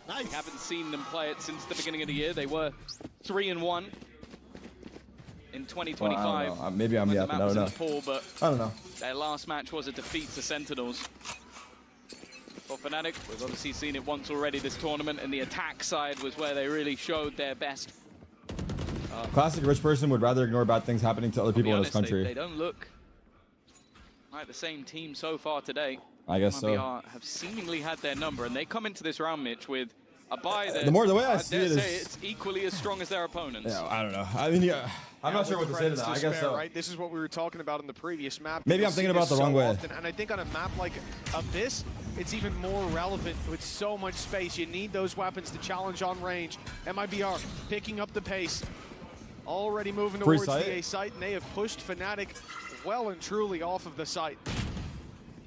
F: we haven't seen them play it since the beginning of the year. They were 3-1 in 2025.
A: Well, maybe I'm yapping. I don't know.
F: Pool, but
A: I don't know.
F: Their last match was a defeat to Sentinels. For Fnatic, we've obviously seen it once already this tournament, and the attack side was where they really showed their best.
A: Classic rich person would rather ignore bad things happening to other people in this country.
F: They don't look like the same team so far today.
A: I guess so.
F: Have seemingly had their number, and they come into this round, Mitch, with a buy that
A: the way I see it is
F: it's equally as strong as their opponents.
A: Yeah, I don't know. I mean, yeah, I'm not sure what to say to that. I guess so.
E: Right? This is what we were talking about in the previous map.
A: Maybe I'm thinking about the wrong way.
E: And I think on a map like this, it's even more relevant with so much space. You need those weapons to challenge on range. MIBR picking up the pace. Already moving towards the A site, and they have pushed Fnatic well and truly off of the site.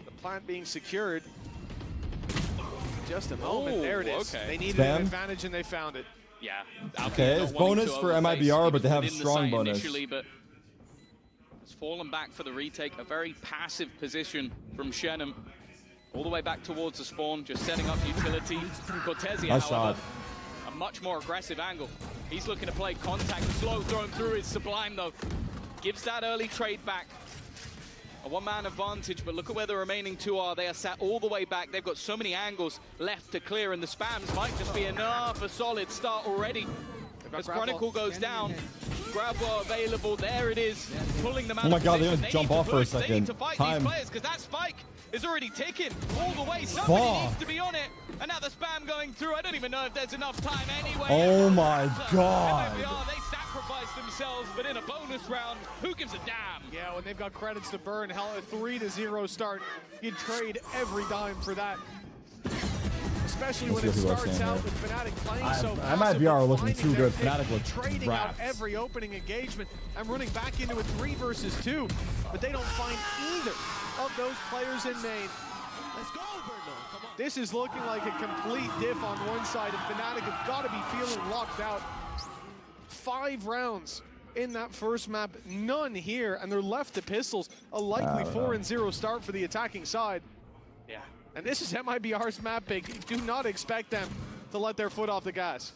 E: The plant being secured. Just a moment. There it is. Okay. They needed an advantage, and they found it.
F: Yeah.
A: Okay, it's bonus for MIBR, but they have strong bonus.
F: But it's fallen back for the retake. A very passive position from Shenum. All the way back towards the spawn, just setting up utility. Cortesia, however, a much more aggressive angle. He's looking to play contact. The slow thrown through is Sublime, though. Gives that early trade back. A one-man advantage, but look at where the remaining two are. They are sat all the way back. They've got so many angles left to clear, and the spams might just be enough. A solid start already. As Chronicle goes down, grab ball available. There it is, pulling them out.
A: Oh my God, they're gonna jump off for a second.
F: They need to fight these players because that spike is already ticking all the way. Somebody needs to be on it. And now the spam going through. I don't even know if there's enough time anyway.
A: Oh my God.
F: They sacrifice themselves, but in a bonus round, who gives a damn?
E: Yeah, when they've got credits to burn, hell, a 3-0 start, you'd trade every dime for that. Especially when it starts out with Fnatic playing so
A: MIBR looking too good. Fnatic looks
E: trading out every opening engagement and running back into a 3 versus 2, but they don't find either of those players in main. Let's go, Bernal. Come on. This is looking like a complete diff on one side, and Fnatic have got to be feeling locked out. 5 rounds in that first map, none here, and they're left to pistols. A likely 4-0 start for the attacking side.
F: Yeah.
E: And this is MIBR's map pick. Do not expect them to let their foot off the gas.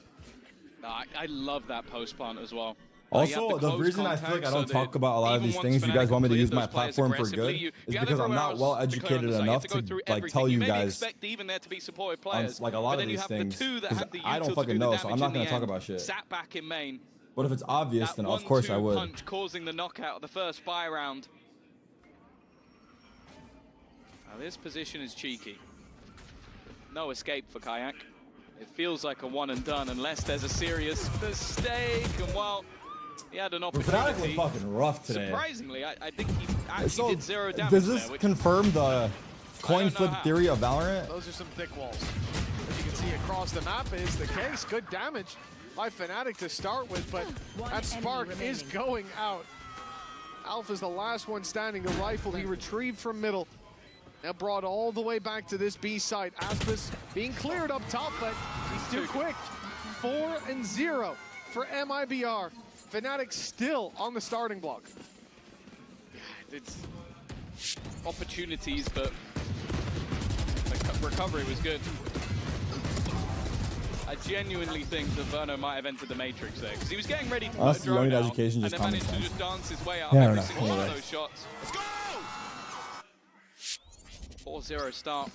F: No, I love that post plant as well.
A: Also, the reason I feel like I don't talk about a lot of these things, you guys want me to use my platform for good, is because I'm not well educated enough to like tell you guys like a lot of these things, because I don't fucking know, so I'm not going to talk about shit.
F: Sat back in main.
A: But if it's obvious, then of course I would.
F: Punch causing the knockout of the first buy round. Now this position is cheeky. No escape for Kayak. It feels like a one and done unless there's a serious mistake. And well, he had an opportunity.
A: Fnatic was fucking rough today.
F: Surprisingly, I think he actually did 0 damage.
A: Does this confirm the coin flip theory of Valorant?
E: Those are some thick walls. As you can see across the map is the case. Good damage by Fnatic to start with, but that spark is going out. Alpha's the last one standing. The rifle he retrieved from middle. Now brought all the way back to this B site. Aspis being cleared up top, but he's too quick. 4-0 for MIBR. Fnatic still on the starting block.
F: It's opportunities, but the recovery was good. I genuinely think that Verno might have entered the Matrix there, because he was getting ready to put a drone down, and then managed to just dance his way out of every single one of those shots. Let's go! 4-0 start.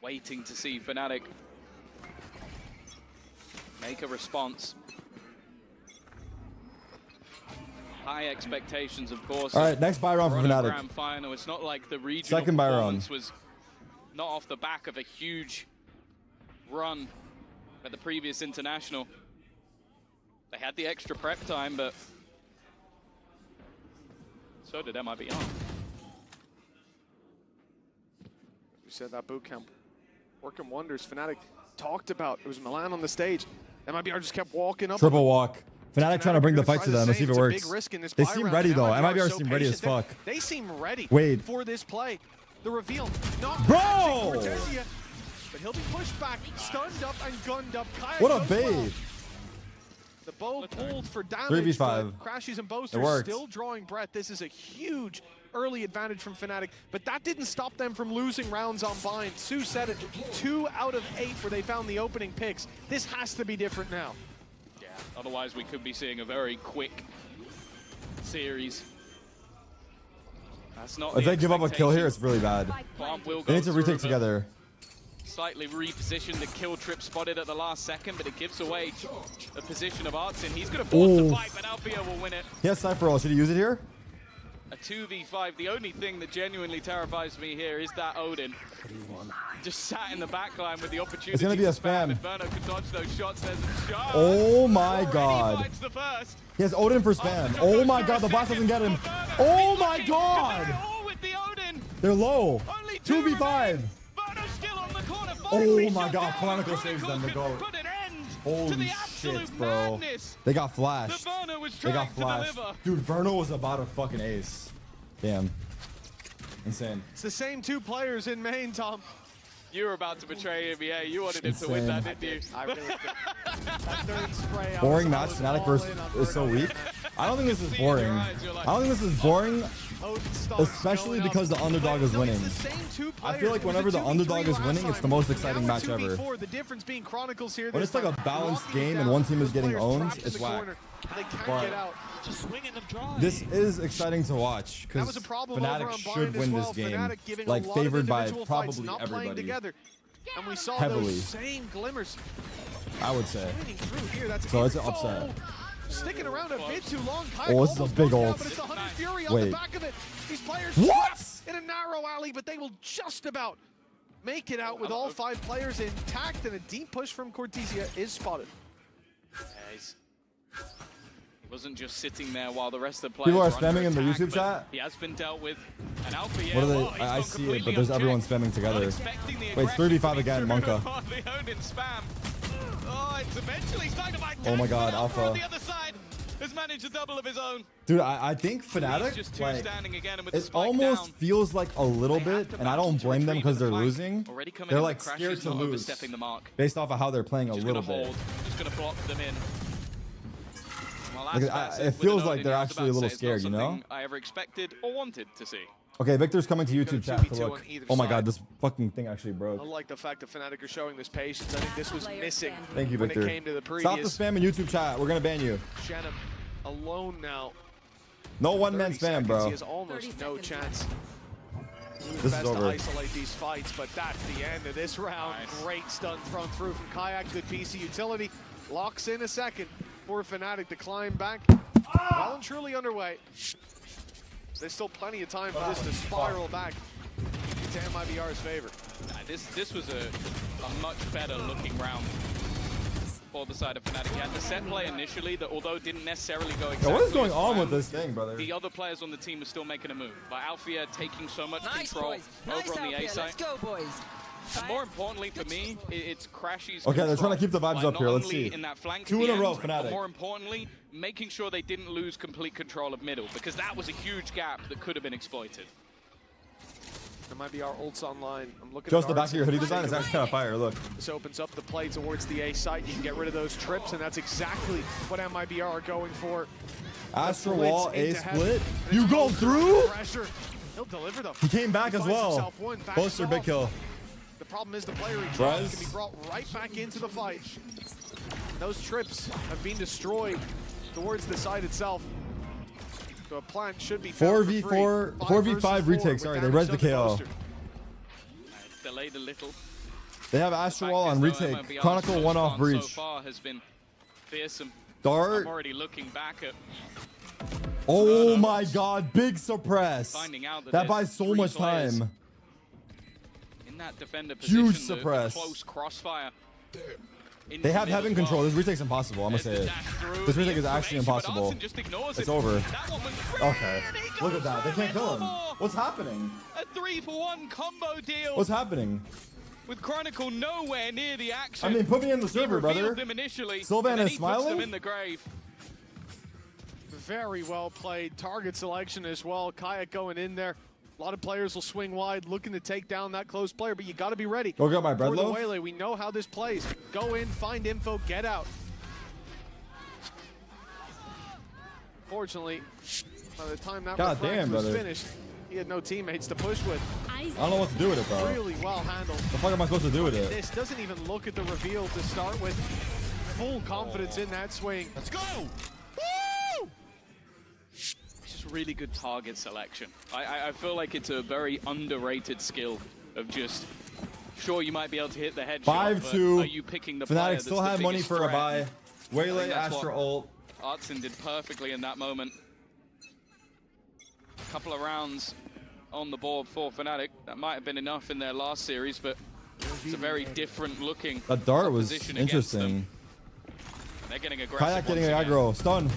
F: Waiting to see Fnatic make a response. High expectations, of course.
A: All right, next buy round for Fnatic.
F: Grand final. It's not like the regional
A: second buy round
F: was not off the back of a huge run at the previous international. They had the extra prep time, but so did MIBR.
E: We said that boot camp working wonders. Fnatic talked about it was Milan on the stage. MIBR just kept walking up.
A: Triple walk. Fnatic trying to bring the fight to them. Let's see if it works. They seem ready though. MIBR seem ready as fuck.
E: They seem ready for this play. The reveal, not
A: bro.
E: But he'll be pushed back, stunned up and gunned up. Kayak
A: what a bait!
E: The bow pulled for damage.
A: 3v5.
E: Crashies and Boasters still drawing breath. This is a huge early advantage from Fnatic, but that didn't stop them from losing rounds on Bind. Sue said it, 2 out of 8 where they found the opening picks. This has to be different now.
F: Yeah, otherwise we could be seeing a very quick series. That's not
A: if they give up a kill here, it's really bad. They need to retake together.
F: Slightly repositioned, the kill trip spotted at the last second, but it gives away the position of Artsin. He's going to force the fight, but Albia will win it.
A: He has Cypher ult. Should he use it here?
F: A 2v5. The only thing that genuinely terrifies me here is that Odin just sat in the backline with the opportunity.
A: It's going to be a spam.
F: If Verno could dodge those shots, there's a shot.
A: Oh my God. He has Odin for spam. Oh my God, the boss doesn't get him. Oh my God. They're low.
F: Only
A: 2v5. Oh my god, Chronicle saves them to go. Holy shit, bro. They got flashed. They got flashed. Dude, Verno was about a fucking ace. Damn. Insane.
E: It's the same two players in main, Tom.
F: You were about to betray him, yeah. You wanted him to win that, didn't you?
E: I really did. That third spray,
A: boring match. Fnatic versus is so weak. I don't think this is boring. I don't think this is boring, especially because the underdog is winning. I feel like whenever the underdog is winning, it's the most exciting match ever.
E: The difference being Chronicles here.
A: When it's like a balanced game and one team is getting owned, it's whack.
E: They can't get out.
A: This is exciting to watch because Fnatic should win this game, like favored by probably everybody.
E: And we saw
A: heavily.
E: Those same glimmers.
A: I would say.
E: So
A: it's an upset.
E: Sticking around a bit too long.
A: Oh, this is a big ult. Wait.
E: These players
A: what?
E: In a narrow alley, but they will just about make it out with all 5 players intact, and a deep push from Cortesia is spotted.
F: He wasn't just sitting there while the rest of the players
A: people are spamming in the YouTube chat.
F: He has been dealt with. An alpha, yeah,
A: what are they? I see it, but there's everyone spamming together. Wait, it's 35 again, Monka. Oh my god, Alpha.
F: Has managed a double of his own.
A: Dude, I think Fnatic, like, it almost feels like a little bit, and I don't blame them because they're losing. They're like scared to lose based off of how they're playing a little bit.
F: Just gonna block them in.
A: Like, it feels like they're actually a little scared, you know?
F: I ever expected or wanted to see.
A: Okay, Victor's coming to YouTube chat to look. Oh my god, this fucking thing actually broke.
E: I like the fact that Fnatic are showing this patience. I think this was missing.
A: Thank you, Victor.
E: When it came to the previous.
A: Stop the spam in YouTube chat. We're gonna ban you.
E: Shannon alone now.
A: No one-man spam, bro.
E: He has almost no chance.
A: This is over.
E: To isolate these fights, but that's the end of this round. Nice. Great stun thrown through from Kayak. Good piece of utility. Locks in a second for Fnatic to climb back. Well and truly underway. There's still plenty of time for this to spiral back into MIBR's favor.
F: This was a much better looking round for the side of Fnatic. He had the set play initially that, although it didn't necessarily go exactly.
A: What is going on with this thing, brother?
F: The other players on the team are still making a move. Like Alfia taking so much control over on the A side.
C: Let's go, boys.
F: And more importantly for me, it's Crashy's
A: okay, they're trying to keep the vibes up here. Let's see.
F: In that flank
A: 2 in a row, Fnatic.
F: More importantly, making sure they didn't lose complete control of middle, because that was a huge gap that could have been exploited.
E: That might be our ults online. I'm looking
A: Just the back of your hoodie design is actually kind of fire. Look.
E: This opens up the play towards the A site. You can get rid of those trips, and that's exactly what MIBR are going for.
A: Astro Wall, A split. You go through?
E: Pressure. He'll deliver them.
A: He came back as well. Poster big kill.
E: The problem is the player he dropped can be brought right back into the fight. Those trips have been destroyed towards the site itself. So a plant should be
A: 4v4, 4v5 retake. Sorry, they res the KO.
F: Delayed a little.
A: They have Astro Wall on retake. Chronicle 1 off breach.
F: So far has been fearsome.
A: Dart.
F: I'm already looking back at.
A: Oh my god, big suppress. That buys so much time.
F: In that defender position,
A: huge suppress.
F: Close crossfire.
A: They have heaven control. This retake's impossible. I'm gonna say it. This retake is actually impossible. It's over. Okay. Look at that. They can't kill him. What's happening?
F: A 3-for-1 combo deal.
A: What's happening?
F: With Chronicle nowhere near the action.
A: I mean, put me in the server, brother. Sylvan is smiling.
F: In the grave.
E: Very well played. Target selection as well. Kayak going in there. A lot of players will swing wide, looking to take down that close player, but you got to be ready.
A: Go get my bread loaf.
E: Waylay, we know how this plays. Go in, find info, get out. Fortunately, by the time that was finished, he had no teammates to push with.
A: I don't know what to do with it, bro.
E: Really well handled.
A: The fuck am I supposed to do with it?
E: This doesn't even look at the reveal to start with. Full confidence in that swing.
F: Let's go! Really good target selection. I feel like it's a very underrated skill of just, sure, you might be able to hit the headshot,
A: 5-2.
F: but are you picking the
A: Fnatic still have money for a buy. Waylay, Astra ult.
F: Artson did perfectly in that moment. A couple of rounds on the board for Fnatic. That might have been enough in their last series, but it's a very different looking.
A: That dart was interesting.
F: They're getting aggressive.
A: Kayak getting an aggro. Stun.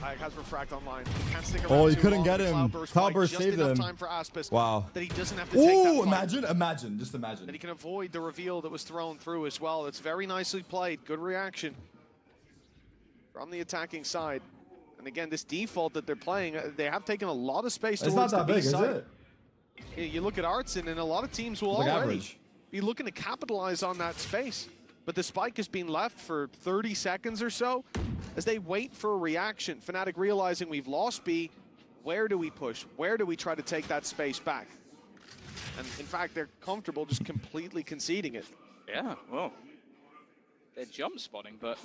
E: Has Refract online. He can't stick around.
A: Oh, he couldn't get him. Cloudburst saved him.
E: Time for Aspis.
A: Wow.
E: That he doesn't have to take that
A: fight. Imagine. Just imagine.
E: That he can avoid the reveal that was thrown through as well. It's very nicely played. Good reaction from the attacking side. And again, this default that they're playing, they have taken a lot of space towards
A: the B side.
E: It's not that big, is it? You look at Artson, and a lot of teams will already be looking to capitalize on that space. But the spike has been left for 30 seconds or so as they wait for a reaction. Fnatic realizing we've lost B. Where do we push? Where do we try to take that space back? And in fact, they're comfortable just completely conceding it.
F: Yeah, well, they're jump spotting, but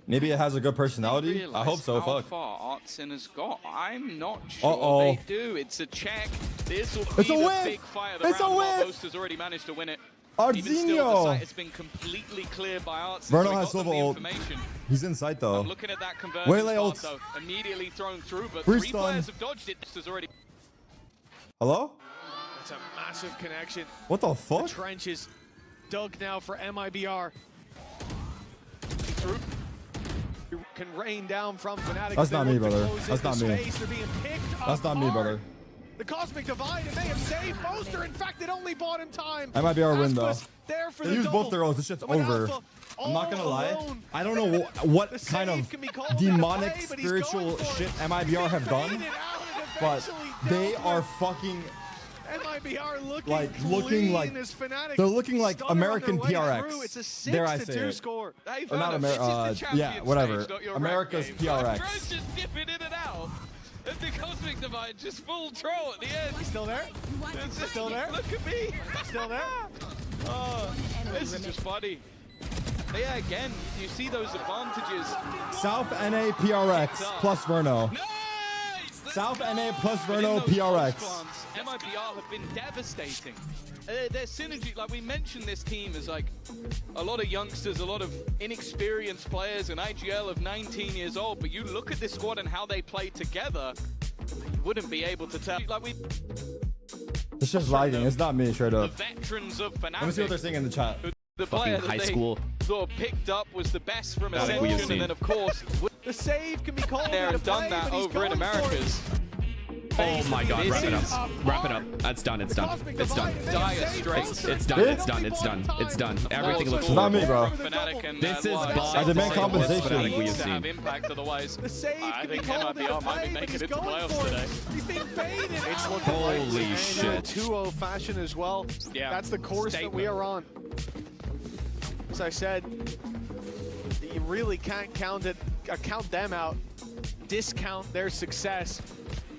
A: maybe it has a good personality. I hope so.
F: How far Artson has got? I'm not sure they do. It's a check. This will be the big fight of the round. Boaster's already managed to win it. Even still, the site has been completely cleared by Artson.
A: Vernal has Silva ult. He's in sight though.
F: I'm looking at that conversion spot, though. Immediately thrown through, but three players have dodged it. This is already.
A: Hello?
E: That's a massive connection.
A: What the fuck?
E: The trench is dug now for MIBR. Through. Can rain down from Fnatic.
A: That's not me, brother. That's not me. That's not me, brother.
E: The Cosmic Divide, and they have saved Boaster. In fact, it only bought him time.
A: That might be our win, though.
E: They
A: use both their ults. This shit's over. I'm not gonna lie. I don't know what kind of demonic spiritual shit MIBR have done, but they are fucking looking like they're looking like American PRX. Dare I say it? Or not America? Yeah, whatever. America's PRX.
F: Just dipping in and out. And the Cosmic Divide just full troll at the end.
E: He's still there? Still there?
F: Look at me.
E: Still there?
F: Oh, this is just funny. But yeah, again, you see those advantages.
A: South NA PRX plus Verno.
F: Nice!
A: South NA plus Verno PRX.
F: MIBR have been devastating. Their synergy, like we mentioned, this team is like a lot of youngsters, a lot of inexperienced players, an IGL of 19 years old. But you look at this squad and how they play together, you wouldn't be able to tell. Like
A: it's just lagging. It's not me, straight up.
F: The veterans of Fnatic.
A: Let me see what they're saying in the chat.
F: The player that they sort of picked up was the best from Ascension, and then of course
E: the save can be called
F: there and done that over in Americas.
N: Oh my god, wrap it up. Wrap it up. That's done. It's done. It's done. It's done. It's done. It's done. It's done. Everything looks
A: not me, bro.
N: This is
A: I demand compensation.
N: We have seen.
F: Impact otherwise. I think MIBR might be making it to playoffs today.
E: He's being baited. It's
N: holy shit.
E: 2-0 fashion as well.
F: Yeah.
E: That's the course that we are on. As I said, you really can't count them out. Discount their success.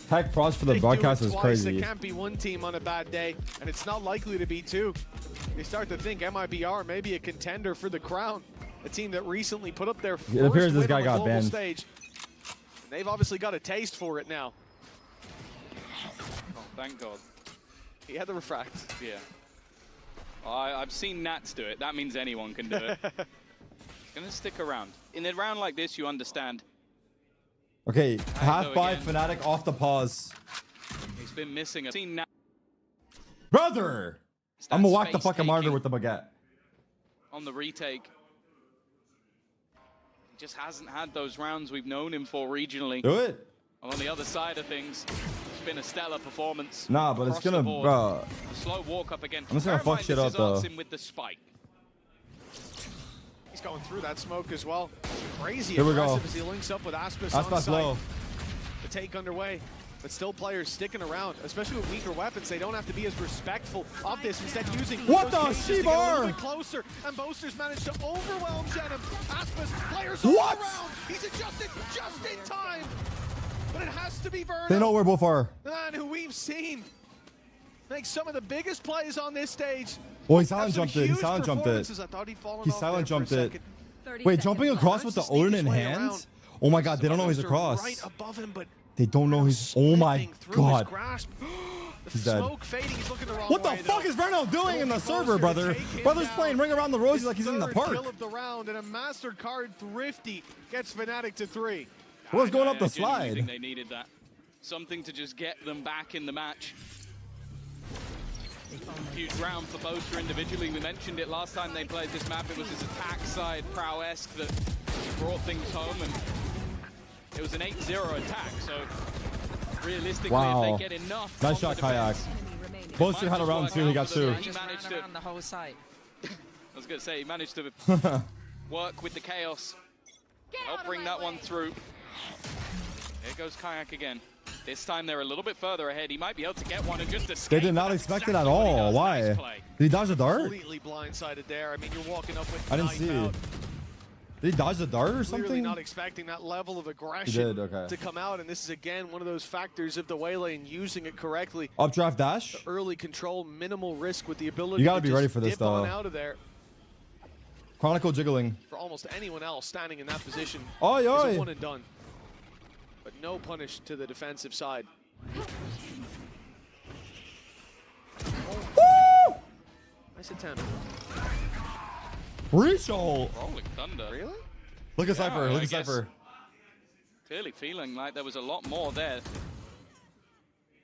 A: Heck, props for the broadcast is crazy.
E: It can't be one team on a bad day, and it's not likely to be two. You start to think MIBR may be a contender for the crown, a team that recently put up their first
A: appears this guy
E: win on the
A: got
E: global
A: banned.
E: stage. And they've obviously got a taste for it now.
F: Oh, thank God.
E: He had the refract.
F: Yeah. I've seen Nats do it. That means anyone can do it. Gonna stick around. In a round like this, you understand.
A: Okay, half by Fnatic off the pause.
F: He's been missing a
A: brother. I'm gonna whack the fucking monitor with the baguette.
F: On the retake. He just hasn't had those rounds we've known him for regionally.
A: Do it.
F: On the other side of things, it's been a stellar performance.
A: Nah, but it's gonna, bro.
F: A slow walk up again.
A: I'm just gonna fuck shit up though.
F: With the spike.
E: He's going through that smoke as well. Crazy
A: Here we go.
E: as he links up with Aspis
A: on
E: site.
A: Low.
E: The take underway, but still players sticking around, especially with weaker weapons. They don't have to be as respectful of this. Instead, using
A: what the She-Bar?
E: Closer, and Boaster's managed to overwhelm Jenim. Aspis, players all around. He's adjusted just in time, but it has to be Verno.
A: They know where both are.
E: Man, who we've seen make some of the biggest plays on this stage.
A: Oh, he silent jumped it. He silent jumped it. He silent jumped it. Wait, jumping across with the Odin in hand? Oh my god, they don't know he's across.
E: Right above him, but
A: they don't know he's. Oh my god. He's dead. What the fuck is Verno doing in the server, brother? Brother's playing Ring Around the Rosie like he's in the park.
E: Kill of the round, and a MasterCard Thrifty gets Fnatic to 3.
A: What's going up the slide?
F: I think they needed that. Something to just get them back in the match. Huge round for Boaster individually. We mentioned it last time they played this map. It was his attack side prowess that brought things home. And It was an 8-0 attack, so realistically,
A: wow.
F: if they get enough...
A: Nice shot, Kayak. Boasted had a round 2, he got 2.
F: He managed to... the whole site. I was going to say, he managed to work with the chaos. Help bring that one through. Here goes Kayak again. This time they're a little bit further ahead. He might be able to get one and just escape.
A: They did not expect it at all. Why? Nice, did he dodge a dart?
E: Completely blindsided there. I mean, you're walking up with
A: I didn't see.
E: Out.
A: Did he dodge the dart or something?
E: Clearly not expecting that level of aggression to come out, and this is again one of those factors of the waylay and using it correctly.
A: Updraft dash.
E: The early control, minimal risk with the ability.
A: You gotta
E: to
A: be ready for this
E: dip
A: though.
E: On out of there.
A: Chronicle jiggling.
E: For almost anyone else standing in that position,
A: oi, oi.
E: It's a one and done. But no punish to the defensive side.
A: Woo!
E: Nice attempt.
A: Rachel.
F: Rolling thunder.
E: Really?
A: Look at Cypher. Look at Cypher.
F: Clearly feeling like there was a lot more there.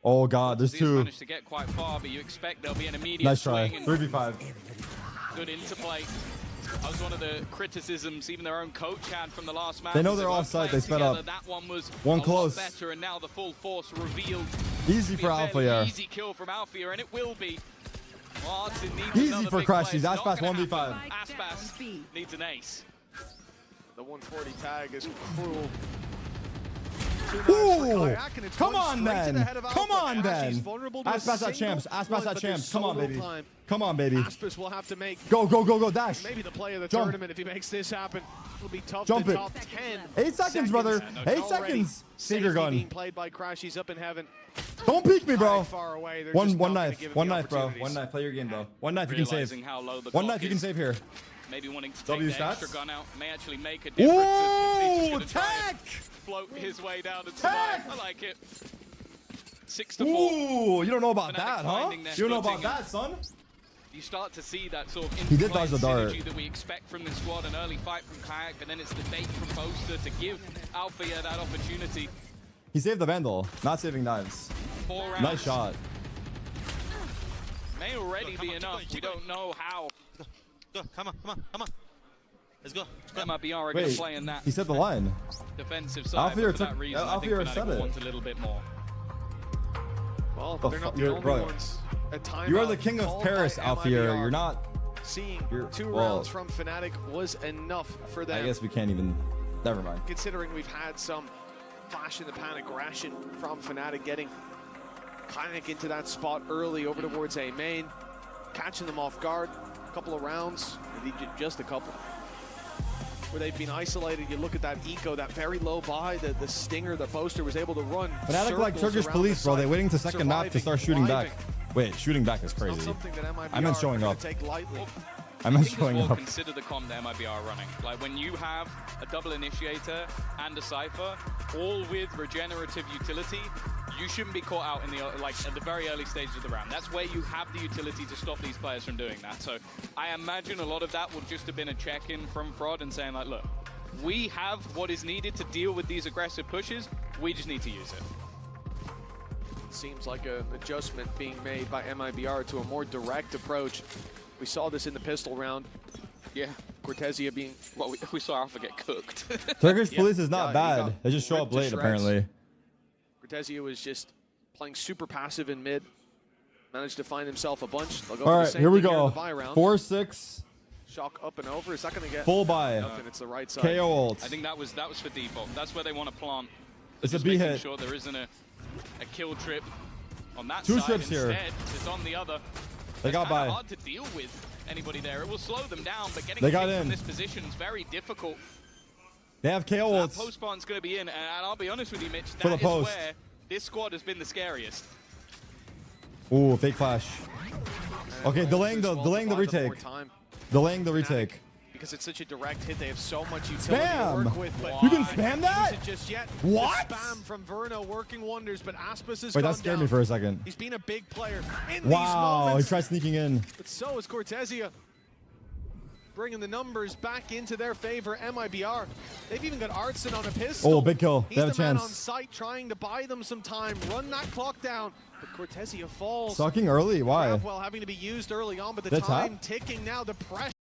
A: Oh God, there's 2.
F: Managed to get quite far, but you expect there'll be an immediate
A: nice try.
F: swing.
A: 3v5.
F: Good interplay. That was one of the criticisms even their own coach had from the last match.
A: They know they're offside. They sped up.
F: That one was
A: one close.
F: Better, and now the full force revealed.
A: Easy for Alpha.
F: Easy kill from Alpha, and it will be.
A: Easy for Crashies. Aspas 1v5.
F: Aspas needs an ace.
E: The 140 tag is cruel.
A: Ooh, come on then. Come on then. Aspas at champs. Aspas at champs. Come on, baby. Come on, baby.
E: Aspas will have to make.
A: Go, go, go, go, dash.
E: Maybe the play of the tournament if he makes this happen. It'll be tough
A: Jump
E: to
A: it.
E: top 10.
A: 8 seconds, brother. 8 seconds. Save your gun.
E: Being played by Crashies up in heaven.
A: Don't peek me, bro.
E: Far away.
A: One knife. One knife, bro. One knife. Play your game, bro. One knife you can save. One knife you can save here.
F: Maybe wanting to
A: W
F: take the
A: stats?
F: extra gun out may actually make a difference.
A: Ooh, tech!
F: Float his way down to tech. I like it. 6-4.
A: Ooh, you don't know about
F: Fnatic
A: that, huh? You don't know about that, son?
F: You start to see that sort of
A: he did dodge the dart
F: that we expect from this squad, an early fight from Kayak, but then it's the bait from Boaster to give Alpha that opportunity.
A: He saved the Vandal, not saving knives.
F: 4 rounds.
A: Nice shot.
F: May already be enough. We don't know how.
J: Go, come on. Let's go.
F: MIBR are going to play in that.
A: He said the line.
F: Defensive side. For that reason, I think Fnatic will want a little bit more.
E: Well, they're not the only ones.
A: You are the king of Paris, Alfier. You're not.
E: Seeing 2 rounds from Fnatic was enough for them.
A: I guess we can't even. Never mind.
E: Considering we've had some flash in the pan aggression from Fnatic, getting Kayak into that spot early over towards A main, catching them off guard. A couple of rounds, just a couple, where they've been isolated. You look at that eco, that very low buy, the stinger that Boaster was able to run.
A: Fnatic like Turkish police, bro. They're waiting to second map to start shooting back. Wait, shooting back is crazy. I meant showing up. I meant showing up.
F: Consider the comp that MIBR are running. Like when you have a double initiator and a Cypher, all with regenerative utility, you shouldn't be caught out in the at the very early stages of the round. That's where you have the utility to stop these players from doing that. So I imagine a lot of that would just have been a check-in from Fraud and saying like, look, we have what is needed to deal with these aggressive pushes. We just need to use it.
E: Seems like an adjustment being made by MIBR to a more direct approach. We saw this in the pistol round.
F: Yeah,
E: Cortezia being...
F: Well, we saw Alpha get cooked.
A: Turkish police is not bad. They just show up late, apparently.
E: Cortezia was just playing super passive in mid. Managed to find himself a bunch. All
A: right, here we go. 4-6.
E: Shock up and over. Is that going to get...
A: Full buy.
E: Nothing. It's the right side.
A: KO ult.
F: I think that was for default. That's where they want to plant.
A: It's a B hit.
F: Sure there isn't a kill trip on that
A: 2
F: side.
A: trips
F: Instead,
A: here.
F: It's on the other.
A: They got by.
F: Hard to deal with anybody there. It will slow them down, but getting
A: in
F: from this position is very difficult.
A: They have KO ults.
F: That post spawn's going to be in, and I'll be honest with you, Mitch.
A: For
F: That
A: the
F: is
A: post.
F: where this squad has been the scariest.
A: Ooh, fake flash. Okay, delaying the retake. Delaying the retake.
E: Because it's such a direct hit, they have so much utility
A: spam.
E: to work with. But
A: you can spam that?
E: Just yet.
A: What?
E: The spam from Verno working wonders, but Aspas is
A: Wait, that scared me for a second.
E: He's been a big player in
A: wow,
E: these moments.
A: He tried sneaking in.
E: But so is Cortezia. Bringing the numbers back into their favor. MIBR. They've even got Artson on a pistol.
A: Oh, big kill.
E: He's
A: They have a
E: man
A: chance.
E: on site trying to buy them some time. Run that clock down. But Cortezia falls.
A: Sucking early? Why?
E: Well, having to be used early on, but the
A: That's
E: time ticking now. The pressure.